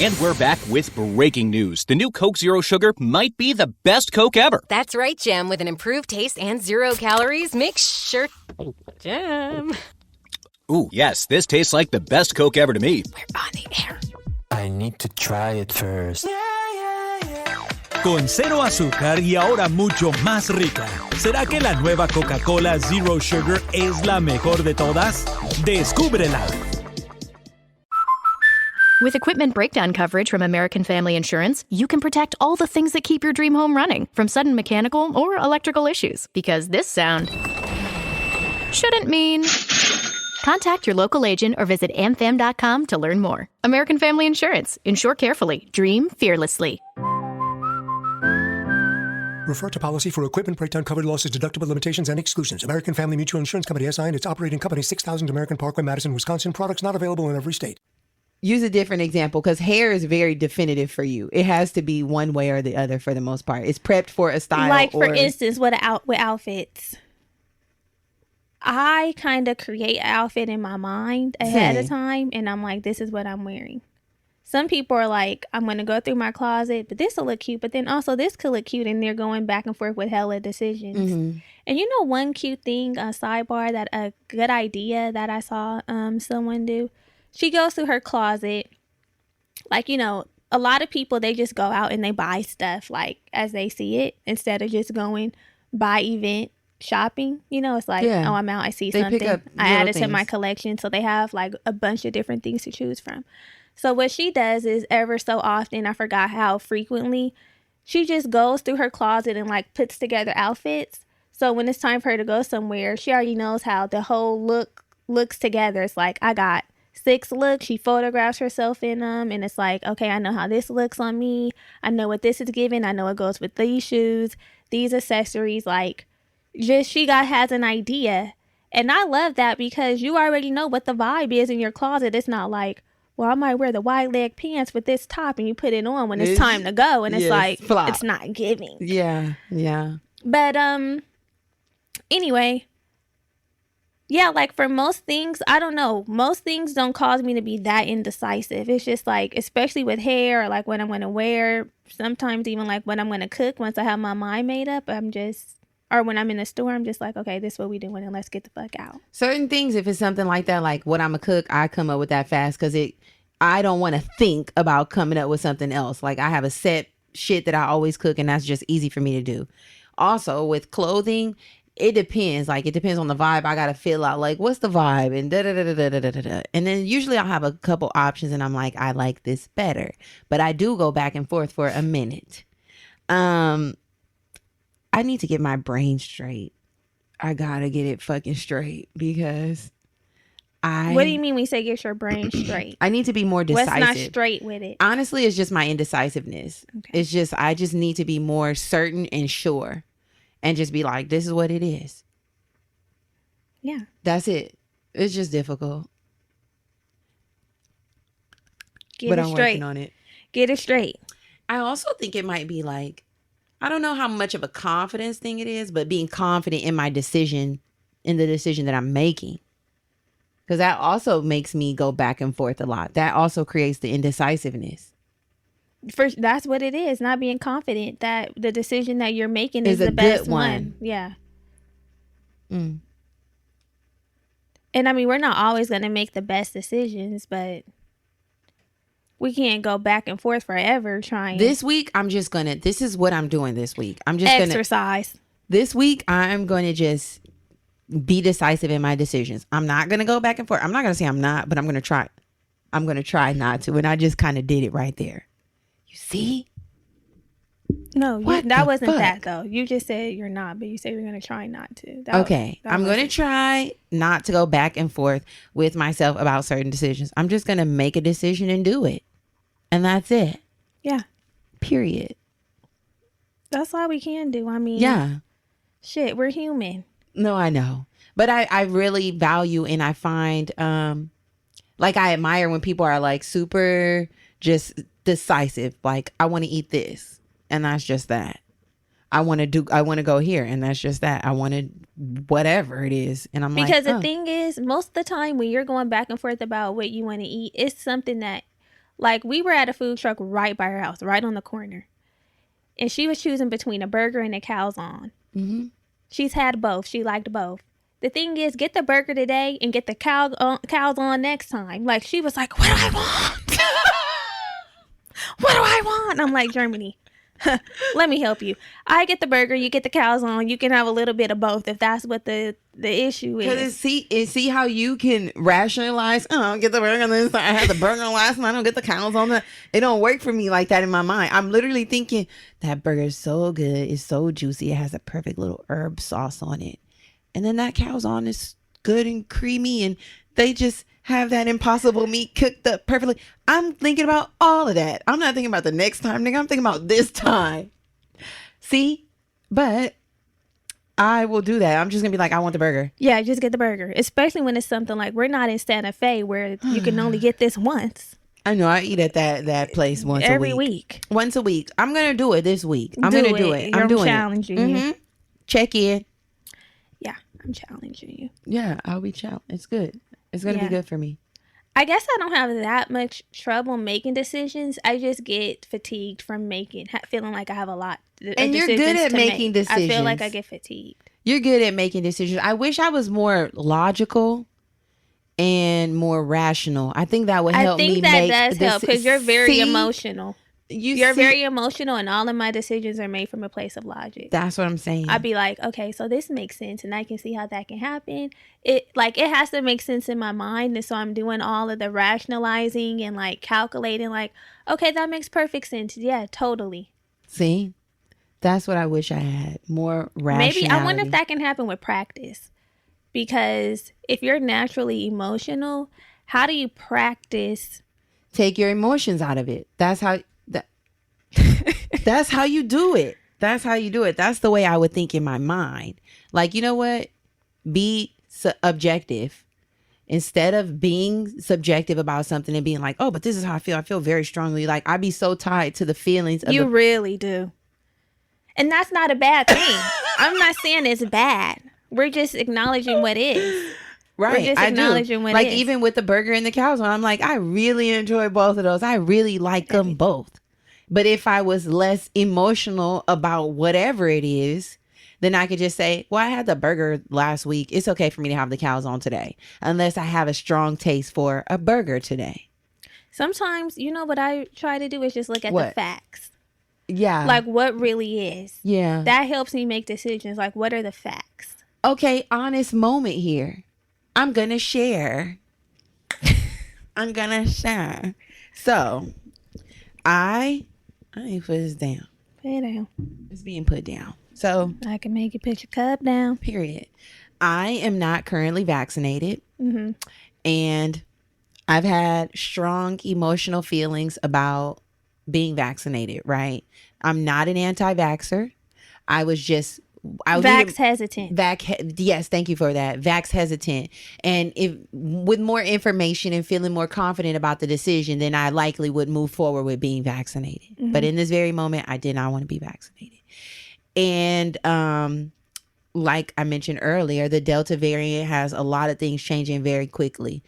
And we're back with breaking news. The new Coke Zero Sugar might be the best Coke ever. That's right, Jam. With an improved taste and 0 calories, make sure... Jam. Ooh, yes, this tastes like the best Coke ever to me. We're on the air. I need to try it first. Con cero azúcar y ahora mucho más rica. ¿Será que la nueva Coca-Cola Zero Sugar es la mejor de todas? Descúbrela. With equipment breakdown coverage from American Family Insurance, you can protect all the things that keep your dream home running, from sudden mechanical or electrical issues. Because this sound shouldn't mean... Contact your local agent or visit amfam.com to learn more. American Family Insurance. Insure carefully. Dream fearlessly. Refer to policy for equipment breakdown covered losses, deductible limitations, and exclusions. American Family Mutual Insurance Company, SI, and its operating company, 6000 American Parkway, Madison, Wisconsin. Products not available in every state. Use a different example because hair is very definitive for you. It has to be one way or the other for the most part. It's prepped for a style. Like, for instance, with outfits. I kind of create an outfit in my mind ahead of time, and I'm like, this is what I'm wearing. Some people are like, I'm going to go through my closet, but this will look cute, but then also this could look cute, and they're going back and forth with hella decisions. Mm-hmm. And you know, one cute thing, a sidebar, that a good idea that I saw someone do, she goes through her closet. Like, you know, a lot of people, they just go out and they buy stuff like as they see it instead of just going by event shopping. You know, it's like, oh, I'm out, I see something, I add it to my collection. So they have like a bunch of different things to choose from. So what she does is ever so often, I forgot how frequently, she just goes through her closet and like puts together outfits. So when it's time for her to go somewhere, she already knows how the whole look looks together. It's like, I got 6 looks. She photographs herself in them, and it's like, okay, I know how this looks on me. I know what this is giving. I know it goes with these shoes, these accessories. Like, just has an idea. And I love that because you already know what the vibe is in your closet. It's not like, well, I might wear the wide leg pants with this top, and you put it on when it's time to go, and it's like, flop. It's not giving. Yeah. But anyway, yeah, like for most things, I don't know. Most things don't cause me to be that indecisive. It's just like, especially with hair, or like what I'm going to wear. Sometimes even like what I'm going to cook. Once I have my mind made up, or when I'm in the store, I'm just like, okay, this is what we doing, and let's get the fuck out. Certain things, if it's something like that, like what I'm a cook, I come up with that fast because I don't want to think about coming up with something else. Like, I have a set shit that I always cook, and that's just easy for me to do. Also, with clothing, it depends. Like, it depends on the vibe. I got to feel out, like, what's the vibe? And da-da-da-da-da-da-da. And then usually I'll have a couple options, and I'm like, I like this better. But I do go back and forth for a minute. I need to get my brain straight. I got to get it fucking straight because What do you mean when you say get your brain straight? I need to be more decisive. What's not straight with it? Honestly, it's just my indecisiveness. Okay. It's just, I just need to be more certain and sure. And just be like, this is what it is. Yeah. That's it. It's just difficult. Get it straight. Working on it. Get it straight. I also think it might be like, I don't know how much of a confidence thing it is, but being confident in my decision, in the decision that I'm making. Because that also makes me go back and forth a lot. That also creates the indecisiveness. That's what it is. Not being confident that the decision that you're making is the best one. Yeah. And I mean, we're not always going to make the best decisions, but we can't go back and forth forever trying. This week, this is what I'm doing this week. I'm just exercise. This week, I'm going to just be decisive in my decisions. I'm not going to go back and forth. I'm not going to say I'm not, but I'm going to try. I'm going to try not to. And I just kind of did it right there. You see? No, that wasn't that though. You just said you're not, but you said you're going to try not to. I'm going to try not to go back and forth with myself about certain decisions. I'm just going to make a decision and do it. And that's it. Yeah. Period. That's all we can do. I mean, yeah. Shit, we're human. No, I know. But I really value, and I find, like, I admire when people are like super just decisive. Like, I want to eat this, and that's just that. I want to go here, and that's just that. I want to whatever it is. And I'm because the thing is, most of the time when you're going back and forth about what you want to eat, it's something that, like, we were at a food truck right by her house, right on the corner. And she was choosing between a burger and a calzone. Mm-hmm. She's had both. She liked both. The thing is, get the burger today and get the calzone next time. Like, she was like, what do I want? What do I want? I'm like, Germany, Let me help you. I get the burger, you get the calzone. You can have a little bit of both if that's what the issue is. See how you can rationalize. Oh, I don't get the burger this. I had the burger last night. I don't get the calzone. It don't work for me like that in my mind. I'm literally thinking that burger is so good. It's so juicy. It has a perfect little herb sauce on it, and then that calzone is good and creamy, and they just have that impossible meat cooked up perfectly. I'm thinking about all of that. I'm not thinking about the next time, nigga. I'm thinking about this time. See? But I will do that. I'm just going to be like, I want the burger. Yeah, just get the burger. Especially when it's something like, we're not in Santa Fe where you can only get this once. I know. I eat at that place once every a week. Once a week. I'm going to do it this week. I'm going to do it. I'm doing challenging it. you. Check in. Yeah, I'm challenging you. Yeah, I'll be challenged. It's good. It's going to be good for me. I guess I don't have that much trouble making decisions. I just get fatigued from feeling like I have a lot of and you're good at making decisions. I feel like I get fatigued. You're good at making decisions. I wish I was more logical and more rational. I think that would help me. I think that does help because you're very emotional. You're very emotional, and all of my decisions are made from a place of logic. That's what I'm saying. I'd be like, okay, so this makes sense, and I can see how that can happen. It has to make sense in my mind, and so I'm doing all of the rationalizing and like calculating. Like, okay, that makes perfect sense. Yeah, totally. See, that's what I wish I had, more rationality. Maybe I wonder if that can happen with practice, because if you're naturally emotional, how do you practice? Take your emotions out of it. That's how you do it. That's how you do it. That's the way I would think in my mind. Like, you know what? Be objective. Instead of being subjective about something and being like, oh, but this is how I feel. I feel very strongly. Like, I'd be so tied to the feelings. You really do. And that's not a bad thing. I'm not saying it's bad. We're just acknowledging what is. Right. We're just acknowledging what is. Like, even with the burger and the calzone, I'm like, I really enjoy both of those. I really like them both. But if I was less emotional about whatever it is, then I could just say, well, I had the burger last week. It's okay for me to have the calzone today, unless I have a strong taste for a burger today. Sometimes, you know what I try to do is just look at the facts. Yeah. Like what really is. Yeah. That helps me make decisions. Like, what are the facts? Okay, honest moment here. I'm going to share. So, I need to put this down. Put it down. It's being put down. So I can make you put your cup down. Period. I am not currently vaccinated. Mm-hmm. And I've had strong emotional feelings about being vaccinated, right? I'm not an anti-vaxxer. I was vax hesitant. Yes, thank you for that. Vax hesitant. And if with more information and feeling more confident about the decision, then I likely would move forward with being vaccinated. Mm-hmm. But in this very moment, I did not want to be vaccinated. And like I mentioned earlier, the Delta variant has a lot of things changing very quickly.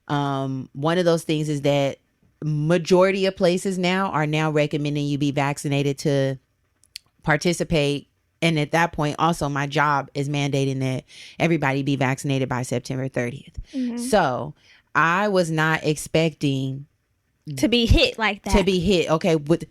One of those things is that majority of places now are recommending you be vaccinated to participate. And at that point, also, my job is mandating that everybody be vaccinated by September 30th. Mm-hmm. So I was not expecting to be hit like that. Okay, with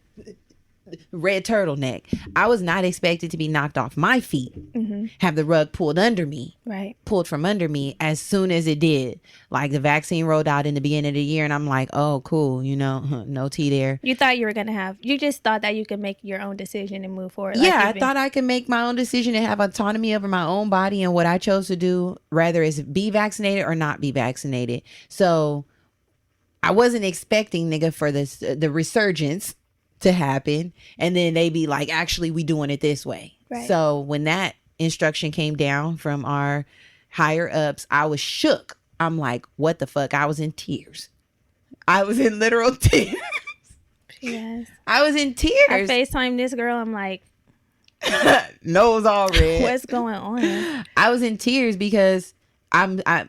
red turtleneck. I was not expected to be knocked off my feet, mm-hmm. have the rug pulled from under me as soon as it did. Like the vaccine rolled out in the beginning of the year, and I'm like, oh, cool, no tea there. You thought you just thought that you could make your own decision and move forward. Yeah, I thought I could make my own decision and have autonomy over my own body and what I chose to do, whether it's be vaccinated or not be vaccinated. So I wasn't expecting, for the resurgence to happen, and then they be like, actually, we doing it this way. Right. So when that instruction came down from our higher ups, I was shook. I'm like, what the fuck? I was in tears. I was in literal tears. Yes. I was in tears. I FaceTime this girl. I'm like, nose all red. What's going on? I was in tears because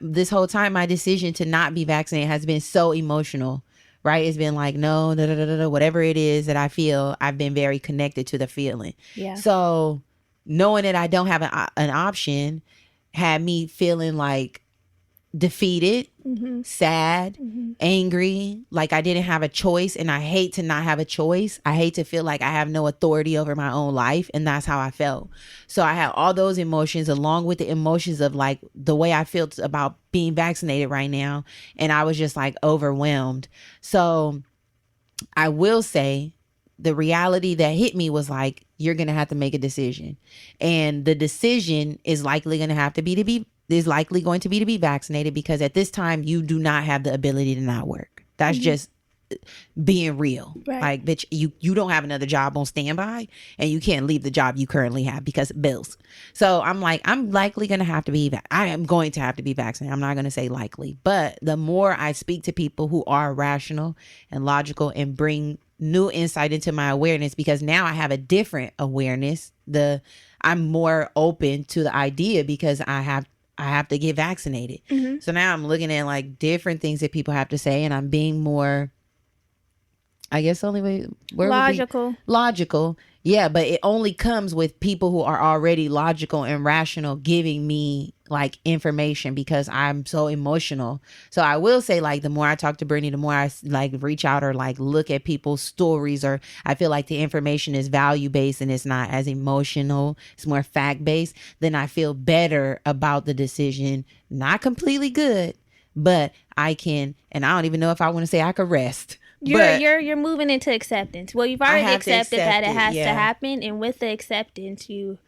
this whole time my decision to not be vaccinated has been so emotional. Right? It's been like, no, whatever it is that I feel, I've been very connected to the feeling. Yeah. So knowing that I don't have an option had me feeling like defeated, sad, angry, like I didn't have a choice. And I hate to not have a choice. I hate to feel like I have no authority over my own life. And that's how I felt. So I had all those emotions along with the emotions of like the way I feel about being vaccinated right now. And I was just like overwhelmed. So I will say the reality that hit me was like, you're going to have to make a decision. And the decision is likely going to have to be to be vaccinated, because at this time you do not have the ability to not work. That's just being real. Right. Like, bitch, you don't have another job on standby, and you can't leave the job you currently have because of bills. So I'm like, I'm likely going to have to be, I am going to have to be vaccinated. I'm not going to say likely, but the more I speak to people who are rational and logical and bring new insight into my awareness, because now I have a different awareness. I'm more open to the idea because I have to get vaccinated. So now I'm looking at like different things that people have to say, and I'm being more, I guess only way logical. Yeah, but it only comes with people who are already logical and rational giving me like information, because I'm so emotional. So I will say, like, the more I talk to Brittany, the more I like reach out or like look at people's stories, or I feel like the information is value based and it's not as emotional, it's more fact based, then I feel better about the decision. Not completely good, but I can, and I don't even know if I want to say I could rest. You're moving into acceptance. Well, you've already accepted that it has to yeah. happen, and with the acceptance, you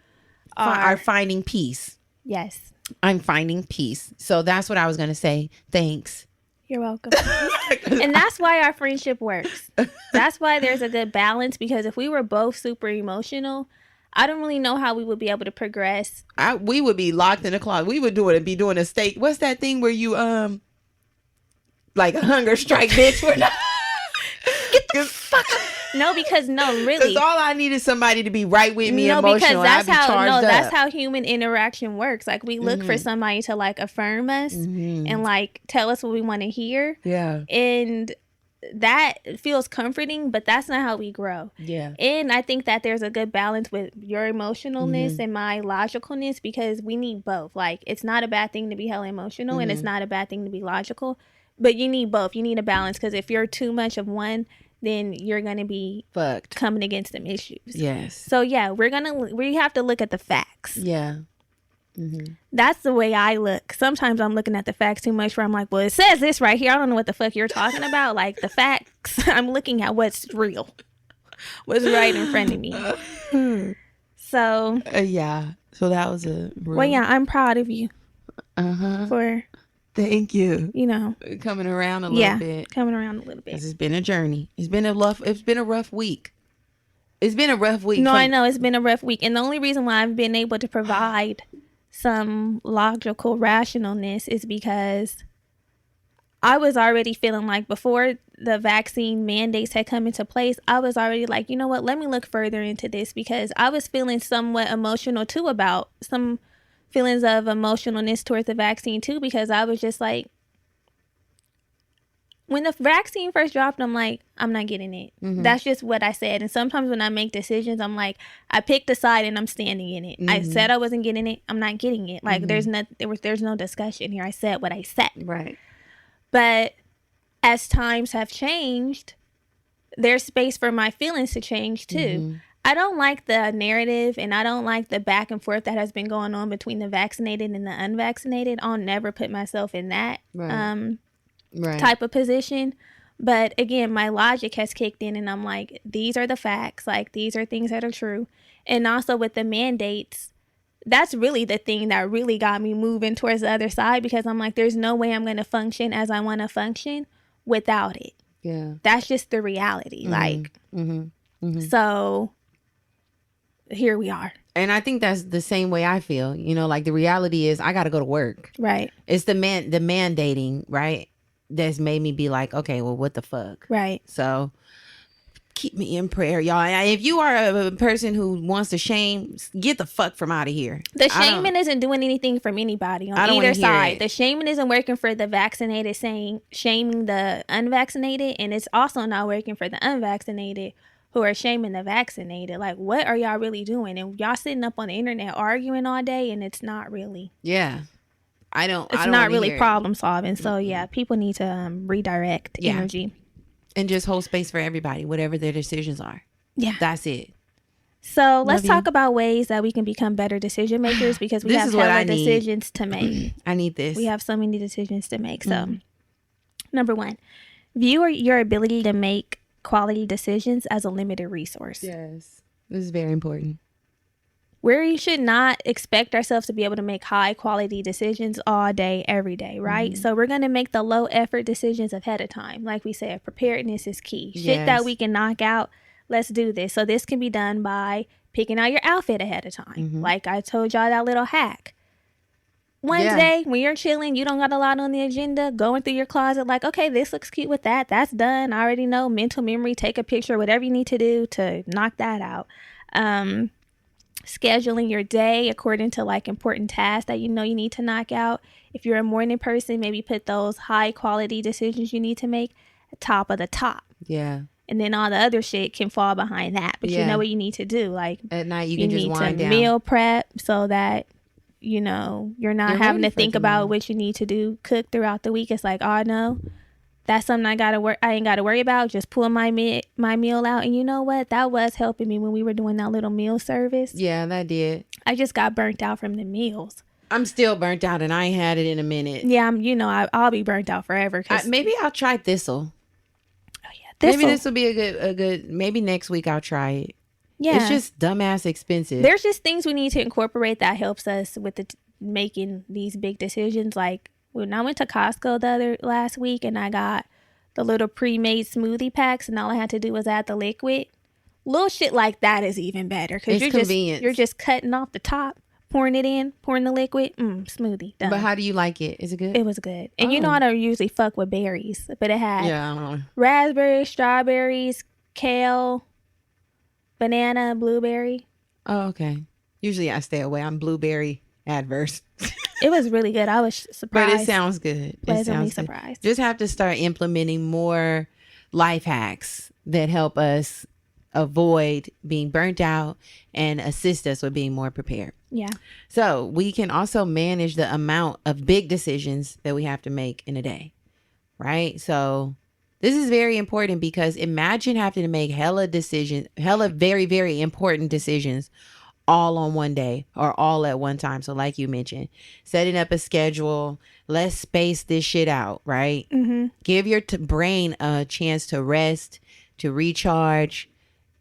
are finding peace. Yes, I'm finding peace. So that's what I was gonna say. Thanks. You're welcome. And that's why our friendship works. That's why there's a good balance, because if we were both super emotional, I don't really know how we would be able to progress. We would be locked in a closet. We would be doing a steak. What's that thing where you like a hunger strike, bitch? We're not. Get the fuck up. No, because really. Because all I need is somebody to be right with me emotional. That's how human interaction works. Like, we look for somebody to like affirm us and like tell us what we want to hear. Yeah. And that feels comforting, but that's not how we grow. Yeah. And I think that there's a good balance with your emotionalness and my logicalness, because we need both. Like, it's not a bad thing to be hella emotional and it's not a bad thing to be logical, but you need both. You need a balance, because if you're too much of one, then you're going to be fucked, coming against some issues. Yes. So yeah, we have to look at the facts. Yeah. That's the way I look. Sometimes I'm looking at the facts too much, where I'm like, well, it says this right here. I don't know what the fuck you're talking about. Like, the facts, I'm looking at what's real, what's right in front of me. So yeah. So that was well, yeah, I'm proud of you. For thank you. Coming around a little bit. Coming around a little bit. It's been a journey. It's been a rough week. It's been a rough week. No, I know it's been a rough week. And the only reason why I've been able to provide some logical rationalness is because I was already feeling like, before the vaccine mandates had come into place, I was already like, you know what, let me look further into this, because I was feeling somewhat emotional too, about some feelings of emotionalness towards the vaccine too, because I was just like, when the vaccine first dropped, I'm like, I'm not getting it. That's just what I said. And sometimes when I make decisions, I'm like, I picked a side and I'm standing in it. I said I wasn't getting it. I'm not getting it. Like, there's no discussion here. I said what I said. Right. But as times have changed, there's space for my feelings to change too. I don't like the narrative, and I don't like the back and forth that has been going on between the vaccinated and the unvaccinated. I'll never put myself in that type of position. But again, my logic has kicked in, and I'm like, these are the facts. Like, these are things that are true. And also with the mandates, that's really the thing that really got me moving towards the other side, because I'm like, there's no way I'm going to function as I want to function without it. Yeah. That's just the reality. Like, so here we are. And I think that's the same way I feel. Like, the reality is I got to go to work. Right. It's the mandating, right, that's made me be like, okay, well, what the fuck? Right. So keep me in prayer, y'all. And if you are a person who wants to shame, get the fuck from out of here. The shaming isn't doing anything from anybody on either side. The shaming isn't working for the vaccinated, shaming the unvaccinated, and it's also not working for the unvaccinated who are shaming the vaccinated. Like, what are y'all really doing? And y'all sitting up on the internet arguing all day, and it's not really. Yeah. It's not really problem solving. So yeah, people need to redirect energy and just hold space for everybody, whatever their decisions are. Yeah, that's it. So let's talk about ways that we can become better decision makers, because we have hella decisions to make. I need this. We have so many decisions to make. So number 1, view your ability to make quality decisions as a limited resource. Yes, this is very important. We should not expect ourselves to be able to make high quality decisions all day, every day, right? So we're going to make the low effort decisions ahead of time. Like we said, preparedness is key. Shit that we can knock out. Let's do this. So this can be done by picking out your outfit ahead of time. Like I told y'all, that little hack. Wednesday, when you're chilling, you don't got a lot on the agenda, going through your closet like, okay, this looks cute with that. That's done. I already know. Mental memory, take a picture, whatever you need to do to knock that out. Scheduling your day according to like important tasks that you know you need to knock out. If you're a morning person, maybe put those high quality decisions you need to make at top of the top. Yeah. And then all the other shit can fall behind that. But you know what you need to do. Like at night, you can just wind down. Meal prep so that, you know, you're not having to think about what you need to do, cook throughout the week. It's like, oh no, that's something I ain't gotta worry about. Just pull my meal out. And you know what? That was helping me when we were doing that little meal service. Yeah, that did. I just got burnt out from the meals. I'm still burnt out, and I ain't had it in a minute. Yeah, I'll be burnt out forever. Maybe I'll try thistle. Oh yeah, thistle. Maybe this will be a good. Maybe next week I'll try it. Yeah, it's just dumbass expensive. There's just things we need to incorporate that helps us with making these big decisions. Like when I went to Costco last week, and I got the little pre-made smoothie packs, and all I had to do was add the liquid. Little shit like that is even better because you're just cutting off the top, pouring it in, pouring the liquid, smoothie done. But how do you like it? Is it good? It was good. And you know I don't usually fuck with berries, but it had raspberries, strawberries, kale, banana, blueberry. Oh, okay. Usually I stay away. I'm blueberry adverse. It was really good. I was surprised. But it sounds good. Pleasantly surprised. Just have to start implementing more life hacks that help us avoid being burnt out and assist us with being more prepared. Yeah. So we can also manage the amount of big decisions that we have to make in a day, right? So this is very important because imagine having to make hella very, very important decisions all on one day or all at one time. So like you mentioned, setting up a schedule, let's space this shit out, right? Mm-hmm. Give your brain a chance to rest, to recharge,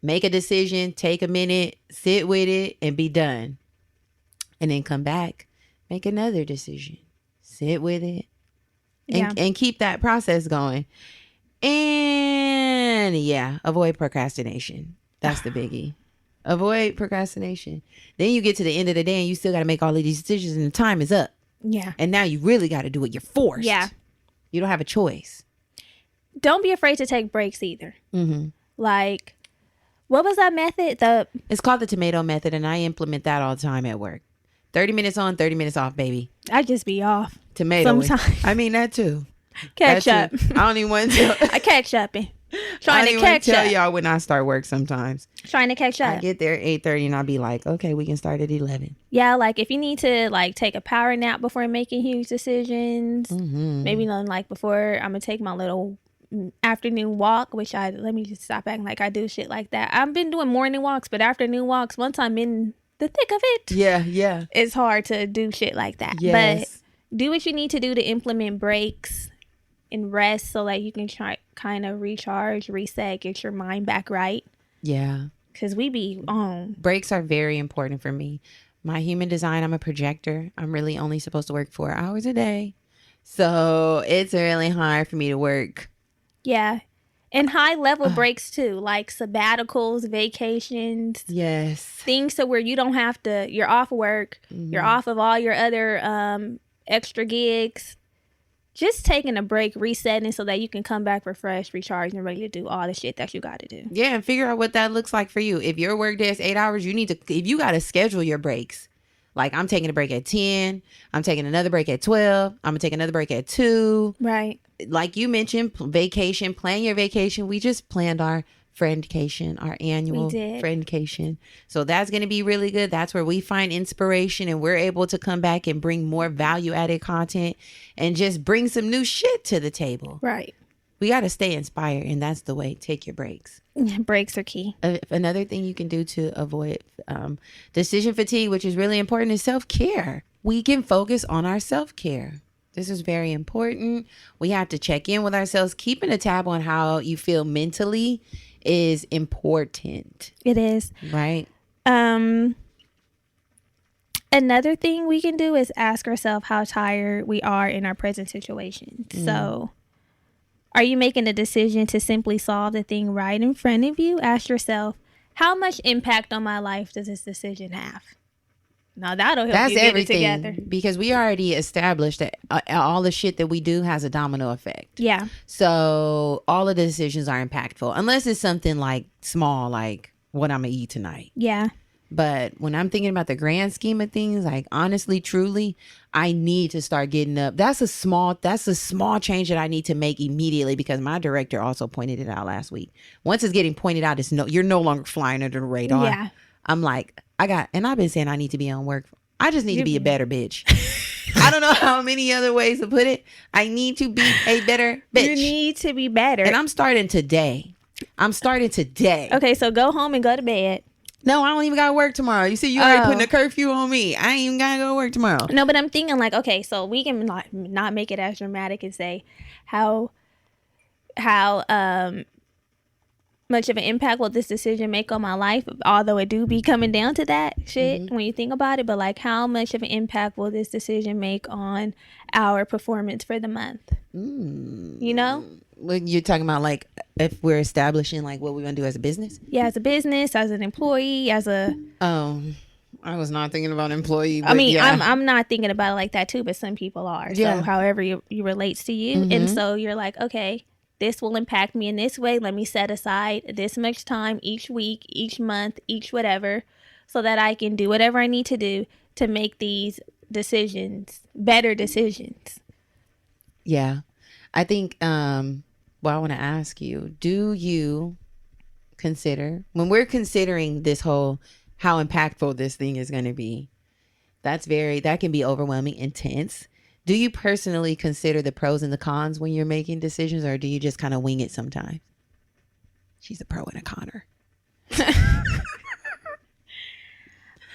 make a decision, take a minute, sit with it, and be done. And then come back, make another decision, sit with it, and keep that process going. And avoid procrastination. That's the biggie. Avoid procrastination. Then you get to the end of the day and you still got to make all of these decisions and the time is up. Yeah. And now you really got to do it. You're forced. Yeah. You don't have a choice. Don't be afraid to take breaks either. Mm-hmm. Like, what was that method? It's called the tomato method, and I implement that all the time at work. 30 minutes on, 30 minutes off, baby. I just be off. Tomato. Sometimes. I mean, that too. Catch up. I don't even want to. I catch up. Trying to catch up. I tell y'all when I start work sometimes. Trying to catch up. I get there 8:30 and I'll be like, okay, we can start at 11. Yeah, like if you need to like take a power nap before making huge decisions, maybe like before I'm gonna take my little afternoon walk, let me just stop acting like I do shit like that. I've been doing morning walks, but afternoon walks, once I'm in the thick of it, it's hard to do shit like that. Yes. But do what you need to do to implement breaks and rest so that you can try kind of recharge, reset, get your mind back right. Yeah. Because we be on. Breaks are very important for me. My human design, I'm a projector. I'm really only supposed to work 4 hours a day. So it's really hard for me to work. Yeah. And high level breaks too, like sabbaticals, vacations. Yes. Things so where you don't have to, you're off work, you're off of all your other extra gigs. Just taking a break, resetting so that you can come back refreshed, recharged, and ready to do all the shit that you got to do. Yeah, and figure out what that looks like for you. If your work day is 8 hours, if you got to schedule your breaks. Like I'm taking a break at 10. I'm taking another break at 12. I'm going to take another break at 2. Right. Like you mentioned, vacation, plan your vacation. We just planned our Friendcation, our annual We did. Friendcation. So that's going to be really good. That's where we find inspiration and we're able to come back and bring more value added content and just bring some new shit to the table. Right. We got to stay inspired, and that's the way. Take your breaks. Breaks are key. Another thing you can do to avoid decision fatigue, which is really important, is self-care. We can focus on our self-care. This is very important. We have to check in with ourselves. Keeping a tab on how you feel mentally is important. It is. Right? Another thing we can do is ask ourselves how tired we are in our present situation. So, are you making a decision to simply solve the thing right in front of you? Ask yourself, how much impact on my life does this decision have? Now that'll help you get it together. Because we already established that all the shit that we do has a domino effect. Yeah. So all of the decisions are impactful, unless it's something like small, like what I'm gonna eat tonight. Yeah. But when I'm thinking about the grand scheme of things, like honestly, truly, I need to start getting up. That's a small change that I need to make immediately, because my director also pointed it out last week. Once it's getting pointed out, you're no longer flying under the radar. Yeah. I'm like, and I've been saying I need to be on work. I just need to be a better bitch. I don't know how many other ways to put it. I need to be a better bitch. You need to be better. And I'm starting today. Okay, so go home and go to bed. No, I don't even got to work tomorrow. You see, you already putting a curfew on me. I ain't even got to go to work tomorrow. No, but I'm thinking like, okay, so we can not make it as dramatic and say how much of an impact will this decision make on my life, although it do be coming down to that shit when you think about it. But like, how much of an impact will this decision make on our performance for the month? You know, when you're talking about like if we're establishing like what we're gonna do as a business. Yeah, as a business, as an employee, as a I was not thinking about employee. I mean, yeah. I'm not thinking about it like that too, but some people are. Yeah. So however you relates to you, and so you're like, okay, this will impact me in this way. Let me set aside this much time each week, each month, each whatever, so that I can do whatever I need to do to make these decisions, better decisions. Yeah. I think, I want to ask you, do you consider, when we're considering this whole, how impactful this thing is going to be, that can be overwhelming, intense. Do you personally consider the pros and the cons when you're making decisions, or do you just kind of wing it sometimes? She's a pro and a conner.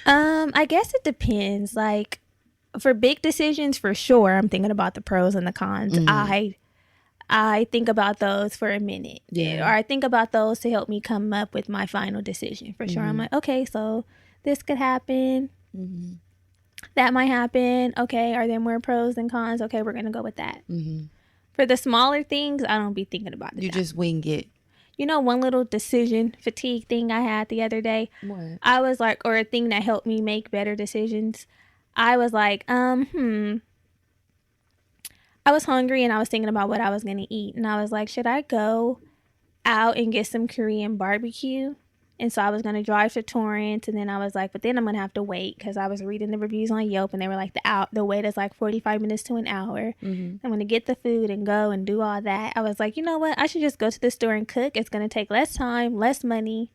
I guess it depends. Like for big decisions, for sure, I'm thinking about the pros and the cons. I think about those for a minute. Yeah. Or I think about those to help me come up with my final decision. For sure. I'm like, okay, so this could happen. That might happen. Okay, are there more pros than cons? Okay, we're going to go with that. For the smaller things, I don't be thinking about it. You just wing it. You know, one little decision fatigue thing I had the other day. What? I was like, or a thing that helped me make better decisions. I was like, I was hungry and I was thinking about what I was going to eat. And I was like, should I go out and get some Korean barbecue? And so I was going to drive to Torrance, and then I was like, but then I'm going to have to wait, because I was reading the reviews on Yelp, and they were like, the wait is like 45 minutes to an hour. I'm going to get the food and go and do all that. I was like, you know what? I should just go to the store and cook. It's going to take less time, less money.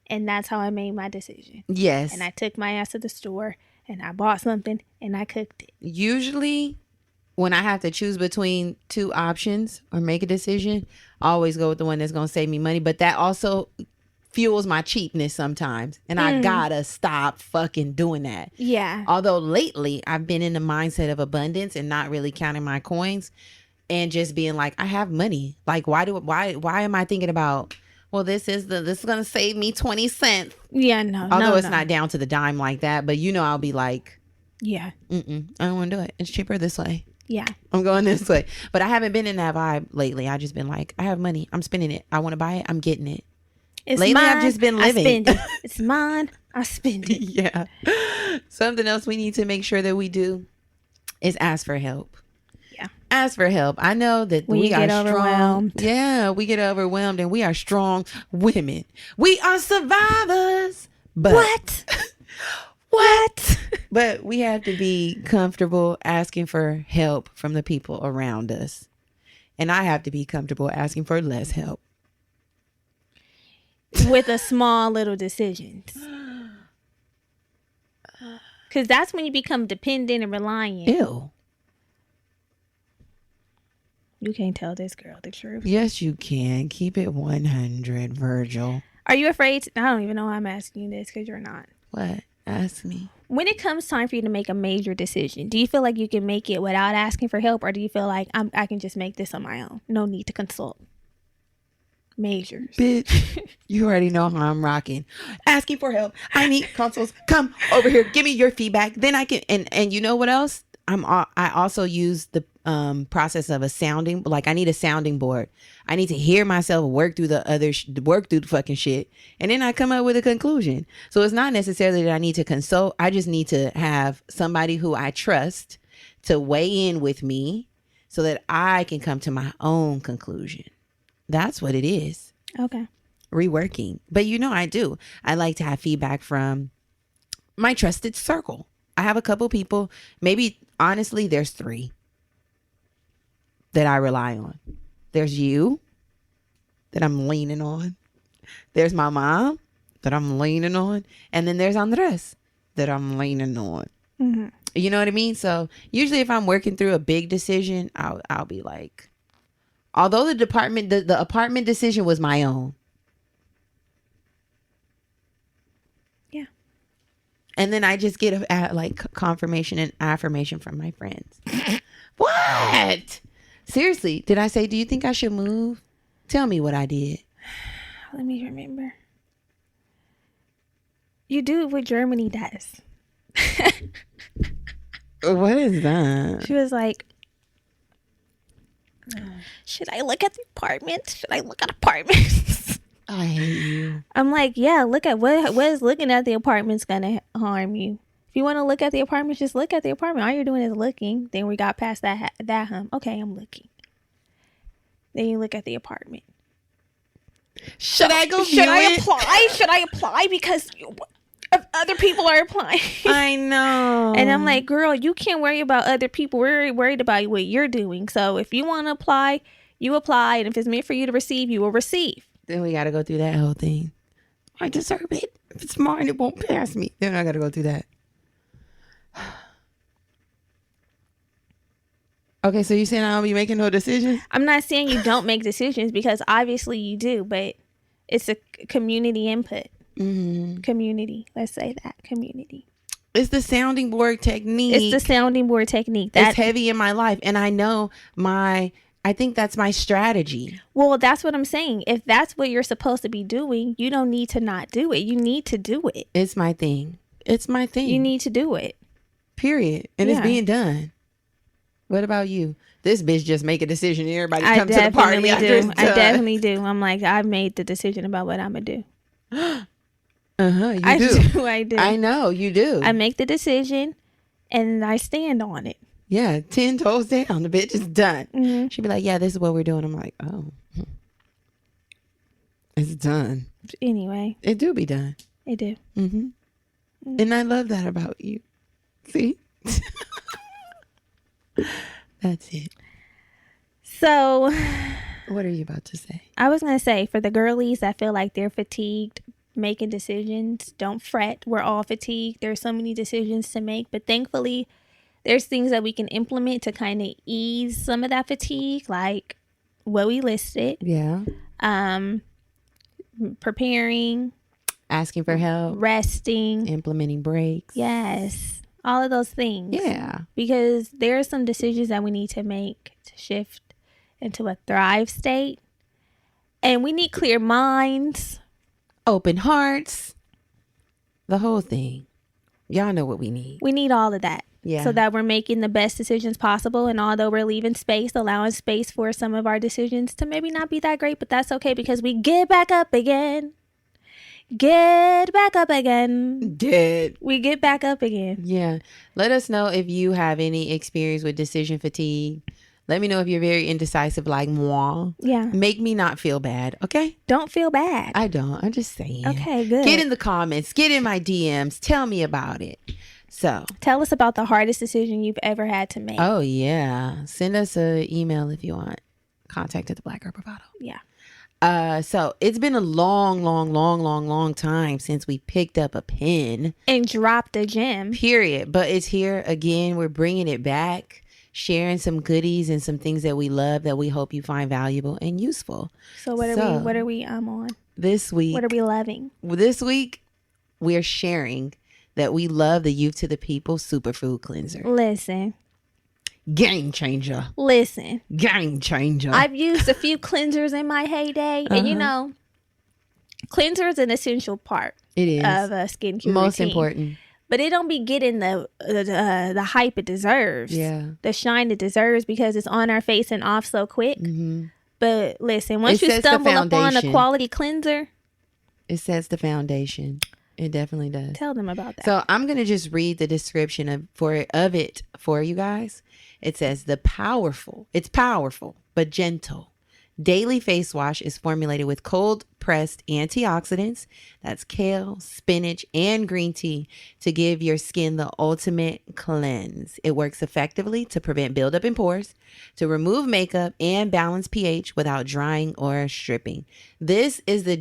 And that's how I made my decision. Yes. And I took my ass to the store and I bought something and I cooked it. Usually when I have to choose between two options or make a decision, I always go with the one that's going to save me money. But that also fuels my cheapness sometimes, and I gotta stop fucking doing that. Yeah. Although lately I've been in the mindset of abundance and not really counting my coins, and just being like, I have money. Like, why am I thinking about, well, this is gonna save me 20 cents? Yeah, no. Although it's not down to the dime like that, but I'll be like, yeah, I don't want to do it. It's cheaper this way. Yeah. I'm going this way. But I haven't been in that vibe lately. I just been like, I have money. I'm spending it. I want to buy it. I'm getting it. It's lately, mine, I've just been living. I spend it. It's mine. I spend it. Yeah. Something else we need to make sure that we do is ask for help. Yeah. Ask for help. I know that we are strong. Yeah, we get overwhelmed, and we are strong women. We are survivors. But what? But we have to be comfortable asking for help from the people around us. And I have to be comfortable asking for less help. with a small little decisions. Because that's when you become dependent and reliant. Ew. You can't tell this girl the truth. Yes, you can. Keep it 100, Virgil. Are you afraid? I don't even know why I'm asking you this because you're not. What? Ask me. When it comes time for you to make a major decision, do you feel like you can make it without asking for help, or do you feel like I can just make this on my own? No need to consult. Majors. Bitch, you already know how I'm rocking. Asking for help. I need consults. Come over here. Give me your feedback. Then I can. And you know what else? I also use the process of a sounding. Like I need a sounding board. I need to hear myself work through the fucking shit, and then I come up with a conclusion. So it's not necessarily that I need to consult. I just need to have somebody who I trust to weigh in with me, so that I can come to my own conclusion. That's what it is. Okay. Reworking. But I do. I like to have feedback from my trusted circle. I have a couple people, maybe honestly, there's 3 that I rely on. There's you that I'm leaning on. There's my mom that I'm leaning on. And then there's Andres that I'm leaning on. Mm-hmm. You know what I mean? So usually if I'm working through a big decision, I'll be like, although the apartment decision was my own. Yeah. And then I just get confirmation and affirmation from my friends. What? Seriously, did I say, do you think I should move? Tell me what I did. Let me remember. You do what Germany does. What is that? She was like, should I look at the apartment? Should I look at apartments? I hate you. I'm like, yeah, look at what is looking at the apartment's gonna harm you. If you want to look at the apartment, just look at the apartment. All you're doing is looking. Then we got past that hump. Okay, I'm looking. Then you look at the apartment. Should I go Should I apply? Should I apply because other people are applying? I know. And I'm like, girl, you can't worry about other people. We're worried about what you're doing. So if you want to apply, you apply. And if it's meant for you to receive, you will receive. Then we got to go through that whole thing. I deserve it. If it's mine, it won't pass me. Then I got to go through that. Okay, so you saying I don't be making no decisions? I'm not saying you don't make decisions, because obviously you do, but it's a community input. Mm-hmm. Community. Let's say that. Community. It's the sounding board technique. It's the sounding board technique. That's heavy in my life. And I know I think that's my strategy. Well, that's what I'm saying. If that's what you're supposed to be doing, you don't need to not do it. You need to do it. It's my thing. It's my thing. You need to do it. Period. And it's being done. What about you? This bitch just make a decision and everybody come to the party after it's done. I definitely do. I'm like, I've made the decision about what I'm going to do. You I do. I do. I know you do. I make the decision and I stand on it. Yeah, 10 toes down. The bitch is done. Mm-hmm. She'd be like, yeah, this is what we're doing. I'm like, oh. It's done. Anyway. It do be done. It do. Mm-hmm. Mm-hmm. And I love that about you. See? That's it. So, what are you about to say? I was going to say, for the girlies that feel like they're fatigued making decisions, don't fret. We're all fatigued. There's so many decisions to make, but thankfully there's things that we can implement to kind of ease some of that fatigue, like what we listed. Yeah. Preparing, asking for help, resting, implementing breaks. Yes. All of those things. Yeah. Because there are some decisions that we need to make to shift into a thrive state. And we need clear minds, open hearts, the whole thing. Y'all know what we need. We need all of that. Yeah. So that we're making the best decisions possible. And although we're leaving space, allowing space for some of our decisions to maybe not be that great, but that's okay, because we get back up again. Get back up again. We get back up again. Yeah. Let us know if you have any experience with decision fatigue. Let me know if you're very indecisive like moi. Yeah. Make me not feel bad, okay? Don't feel bad. I don't. I'm just saying. Okay, good. Get in the comments. Get in my DMs. Tell me about it. So. Tell us about the hardest decision you've ever had to make. Oh, yeah. Send us an email if you want. Contact@theblackgirlbravado. Yeah. So it's been a long time since we picked up a pen. And dropped a gem. Period. But it's here again. We're bringing it back, sharing some goodies and some things that we love that we hope you find valuable and useful. So what are we on? This week. What are we loving? This week, we're sharing that we love the Youth to the People Superfood Cleanser. Listen. Game changer. Listen. Game changer. I've used a few cleansers in my heyday. And you know, cleanser is an essential part it is of a skincare most routine. important. But it don't be getting the hype it deserves. Yeah. The shine it deserves because it's on our face and off so quick. Mm-hmm. But listen, once It you sets the stumble upon a foundation. quality cleanser, It sets the foundation. It definitely does. tell them about that. So I'm going to just read the description of it for you guys. It says it's powerful, but gentle. Daily face wash is formulated with cold pressed antioxidants. That's kale, spinach, and green tea to give your skin the ultimate cleanse. It works effectively to prevent buildup in pores, to remove makeup and balance pH without drying or stripping. This is the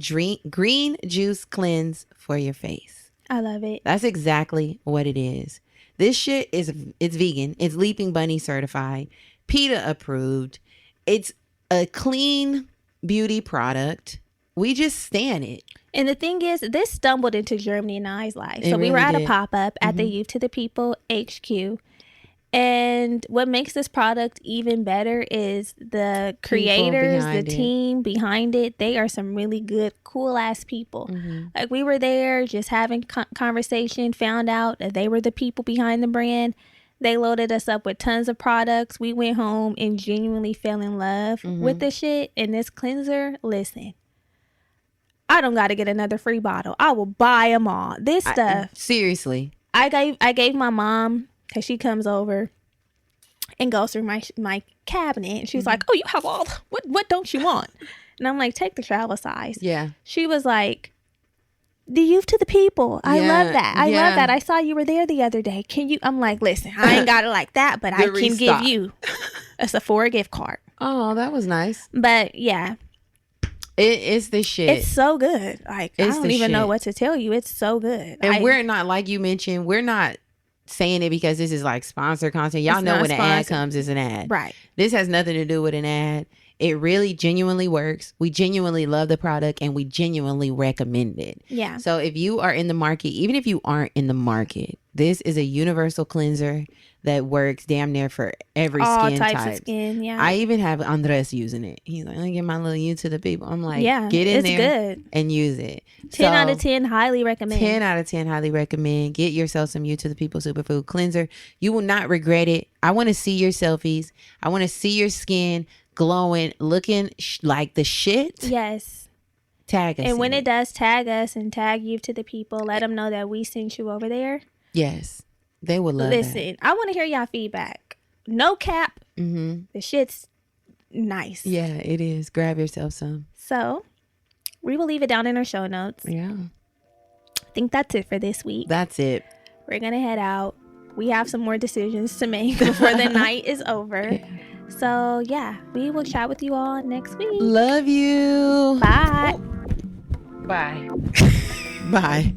green juice cleanse for your face. I love it. That's exactly what it is. This shit it's vegan. It's Leaping Bunny certified, PETA approved. It's a clean beauty product. We just stand it. And the thing is, this stumbled into Germany and I's life. So we really were at did. a pop-up at the Youth to the People HQ. And what makes this product even better is the creators, the behind it. team behind it. They are some really good, cool-ass people. Like, we were there just having conversation, found out that they were the people behind the brand. They loaded us up with tons of products. We went home and genuinely fell in love with the shit. And this cleanser, listen, I don't got to get another free bottle. I will buy them all. This stuff. Seriously. I gave my mom, because she comes over and goes through my cabinet. And she's like, oh, you have all, what don't you want? And I'm like, take the travel size. Yeah. She was like, the Youth to the People. I love that. I love that. I saw you were there the other day. Can you? I'm like, listen, I ain't got it like that, but I can restock. give you a Sephora gift card. Oh, that was nice. But yeah, It's the shit. it's so good. Like, I It's don't the even know shit. what to tell you. It's so good. And we're not, like you mentioned, we're not saying it because this is like sponsored content. Y'all It's know not when an ad sponsored. comes, it's an ad. Right. This has nothing to do with an ad. It really genuinely works. We genuinely love the product and we genuinely recommend it. Yeah. So if you are in the market, even if you aren't in the market, this is a universal cleanser that works damn near for every All skin types type. of skin. Yeah. I even have Andres using it. He's like, let me get my little Youth to the People. I'm like, Yeah, get in it's there good. and use it. 10 out of 10, highly recommend. 10 out of 10, highly recommend. Get yourself some Youth to the People Superfood Cleanser. You will not regret it. I want to see your selfies. I want to see your skin glowing, looking like the shit. Yes. Tag us. And when in it does, tag us and tag Youth to the People. Let them know that we sent you over there. Yes. They will love Listen, I want to hear y'all feedback. No cap. that. Mm-hmm. The shit's nice. Yeah, it is. Grab yourself some. So we will leave it down in our show notes. Yeah. I think that's it for this week. That's it. We're going to head out. We have some more decisions to make before the night is over. Yeah. So yeah, we will chat with you all next week. Love you. Bye. Bye. Bye.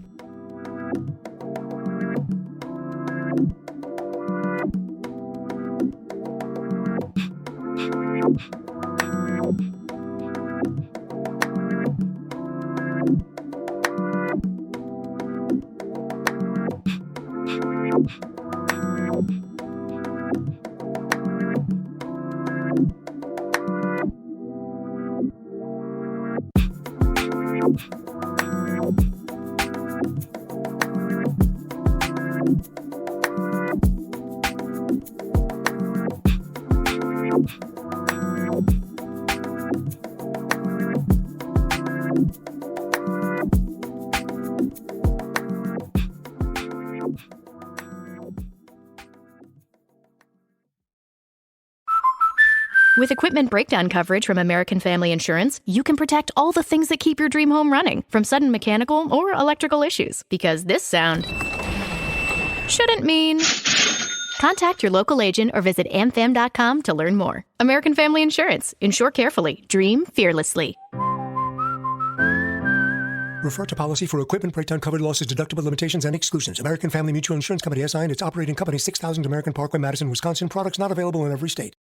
With equipment breakdown coverage from American Family Insurance, you can protect all the things that keep your dream home running, from sudden mechanical or electrical issues. Because this sound shouldn't mean... Contact your local agent or visit amfam.com to learn more. American Family Insurance. Insure carefully. Dream fearlessly. Refer to policy for equipment breakdown covered losses, deductible limitations, and exclusions. American Family Mutual Insurance Company, SI, and its operating company, 6000 American Parkway, Madison, Wisconsin. Products not available in every state.